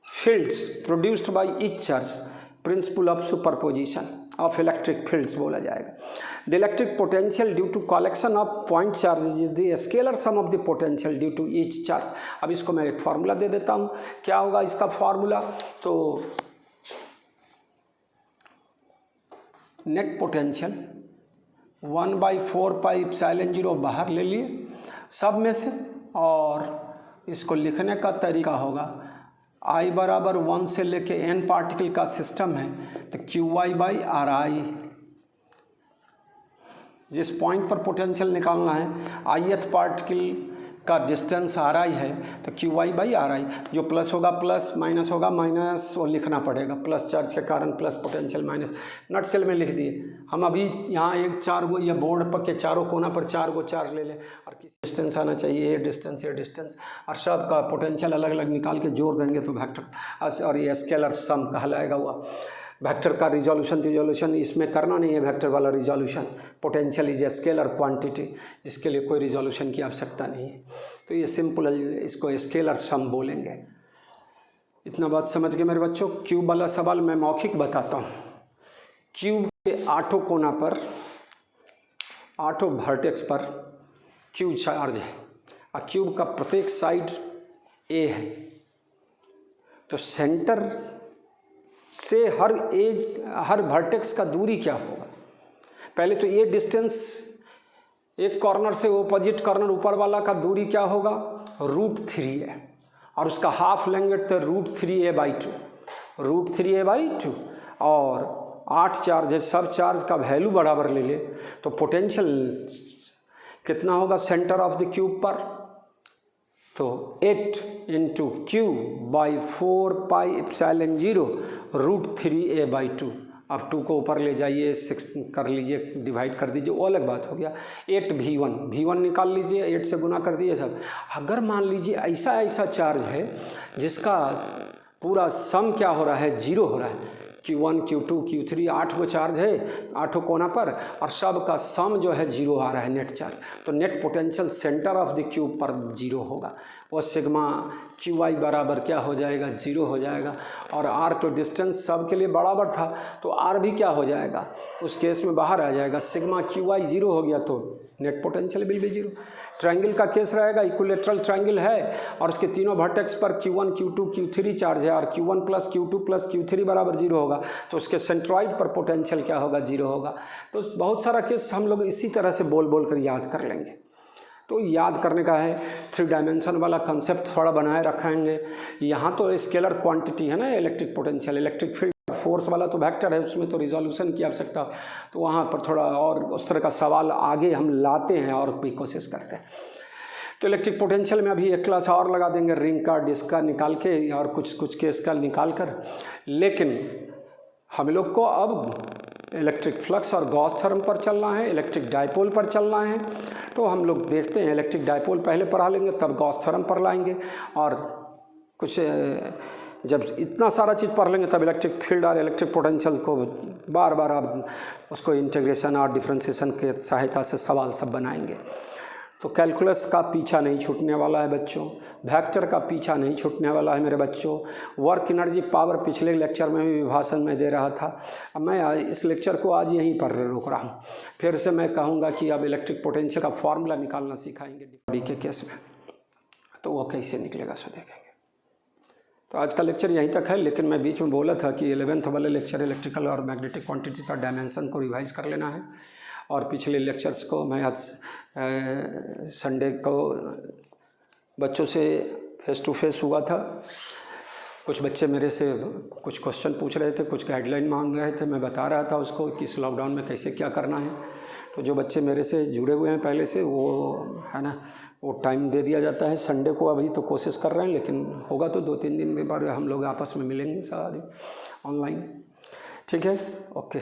fields produced by each charge, principle of superposition of electric fields बोला जाएगा। The electric potential due to collection of point charges is the scalar sum of the potential due to each charge. अब इसको मैं एक formula दे देता हूँ, क्या होगा इसका फार्मूला। तो नेट पोटेंशियल 1/4 पाई एप्सिलॉन 0 बाहर ले लिए सब में से, और इसको लिखने का तरीका होगा I बराबर 1 से लेके n पार्टिकल का सिस्टम है तो QI/RI, जिस पॉइंट पर पोटेंशियल निकालना है ith पार्टिकल का डिस्टेंस RI है तो QI/RI, जो प्लस होगा प्लस, माइनस होगा माइनस, वो लिखना पड़ेगा। प्लस चार्ज के कारण प्लस पोटेंशियल माइनस, नट सेल में लिख दिए। हम अभी यहाँ एक 4 गो या बोर्ड पर के चारों कोना पर 4 गो चार्ज ले लें और किसी डिस्टेंस आना चाहिए, ये डिस्टेंस और सब का पोटेंशियल अलग अलग निकाल के जोड़ देंगे तो वेक्टर, और ये स्केलर सम कहलाएगा। हुआ वेक्टर का रिजोल्यूशन इसमें करना नहीं है, वेक्टर वाला resolution. Potential is a scalar quantity, इसके लिए कोई रिजोल्यूशन की आवश्यकता नहीं है। तो ये सिंपल, इसको स्केलर सम बोलेंगे। इतना बात समझ गए मेरे बच्चों। क्यूब वाला सवाल मैं मौखिक बताता हूँ। क्यूब के 8 कोना पर, 8 वर्टेक्स पर क्यूब चार्ज है और क्यूब का प्रत्येक साइड ए है। तो सेंटर से हर वर्टेक्स का दूरी क्या होगा। पहले तो ये डिस्टेंस, एक कॉर्नर से ऑपोजिट कॉर्नर ऊपर वाला का दूरी क्या होगा, √3 है, और उसका हाफ लेंगे तो √3a/2, √3a/2। और 8 चार्ज है, सब चार्ज का वैल्यू बराबर ले ले तो पोटेंशियल कितना होगा सेंटर ऑफ द क्यूब पर, तो 8 × Q/4 पाई एप्सिलॉन 0 √3a/2। अब 2 को ऊपर ले जाइए, 6 कर लीजिए, डिवाइड कर दीजिए, वो अलग बात हो गया। 8V1 निकाल लीजिए, 8 से गुना कर दिए सब। अगर मान लीजिए ऐसा चार्ज है जिसका पूरा सम क्या हो रहा है, 0 हो रहा है, Q1 Q2 Q3 8 को चार्ज है 8 कोना पर, और सब का सम जो है 0 आ रहा है नेट चार्ज, तो net potential centre of the cube पर 0 होगा। वो सिग्मा QI बराबर क्या हो जाएगा, 0 हो जाएगा। और R तो डिस्टेंस सब के लिए बराबर था तो R भी क्या हो जाएगा, उस केस में बाहर आ जाएगा। सिग्मा QI 0 हो गया तो नेट पोटेंशियल बिल भी 0। ट्रायंगल का केस रहेगा, इक्विलेटरल ट्रायंगल है और उसके तीनों वर्टेक्स पर Q1 Q2 Q3 चार्ज है, और Q1 + Q2 + Q3 बराबर 0 होगा, तो उसके सेंट्रॉइड पर पोटेंशियल क्या होगा, 0 होगा। तो बहुत सारा केस हम लोग इसी तरह से बोल कर याद कर लेंगे। तो याद करने का है, 3 डायमेंशन वाला कंसेप्ट थोड़ा बनाए रखेंगे। यहाँ तो स्केलर क्वांटिटी है ना electric potential, electric field force वाला तो वेक्टर है, उसमें तो रिजोल्यूशन की आवश्यकता, तो वहाँ पर थोड़ा और उस तरह का सवाल आगे हम लाते हैं और भी कोशिश करते हैं। तो इलेक्ट्रिक पोटेंशियल में अभी एक क्लास और लगा देंगे, रिंग का, डिस्क का निकाल के और कुछ केस का निकाल कर। लेकिन हम लोग को अब इलेक्ट्रिक फ्लक्स और गॉस थ्योरम पर चलना है, इलेक्ट्रिक डायपोल पर चलना है। तो हम लोग देखते हैं, इलेक्ट्रिक डायपोल पहले पढ़ा लेंगे, तब गॉस थ्योरम पर लाएंगे, और कुछ जब इतना सारा चीज़ पढ़ लेंगे तब इलेक्ट्रिक फील्ड और इलेक्ट्रिक पोटेंशियल को बार बार आप उसको इंटीग्रेशन और डिफरेंशिएशन के सहायता से सवाल सब बनाएंगे। तो कैलकुलस का पीछा नहीं छूटने वाला है बच्चों, वेक्टर का पीछा नहीं छूटने वाला है मेरे बच्चों। वर्क एनर्जी पावर पिछले लेक्चर में भी भाषण में दे रहा था, अब मैं इस लेक्चर को आज यहीं पर रोक रहा हूँ। फिर से मैं कहूँगा कि अब इलेक्ट्रिक पोटेंशियल का फॉर्मूला निकालना सिखाएंगे बॉडी के केस में, तो वो कैसे निकलेगा सो देखेंगे। तो आज का लेक्चर यहीं तक है, लेकिन मैं बीच में बोला था कि 11th वाले लेक्चर इलेक्ट्रिकल और मैग्नेटिक क्वांटिटी का डायमेंशन को रिवाइज कर लेना है। और पिछले लेक्चर्स को मैं आज संडे को बच्चों से फेस टू फेस हुआ था। कुछ बच्चे मेरे से कुछ क्वेश्चन पूछ रहे थे, कुछ गाइडलाइन मांग रहे थे, मैं बता रहा था उसको कि इस लॉकडाउन में कैसे क्या करना है। तो जो बच्चे मेरे से जुड़े हुए हैं पहले से, वो है ना, वो टाइम दे दिया जाता है संडे को। अभी तो कोशिश कर रहे हैं, लेकिन होगा तो 2-3 दिन के बाद हम लोग आपस में मिलेंगे सारे ऑनलाइन। ठीक है, ओके।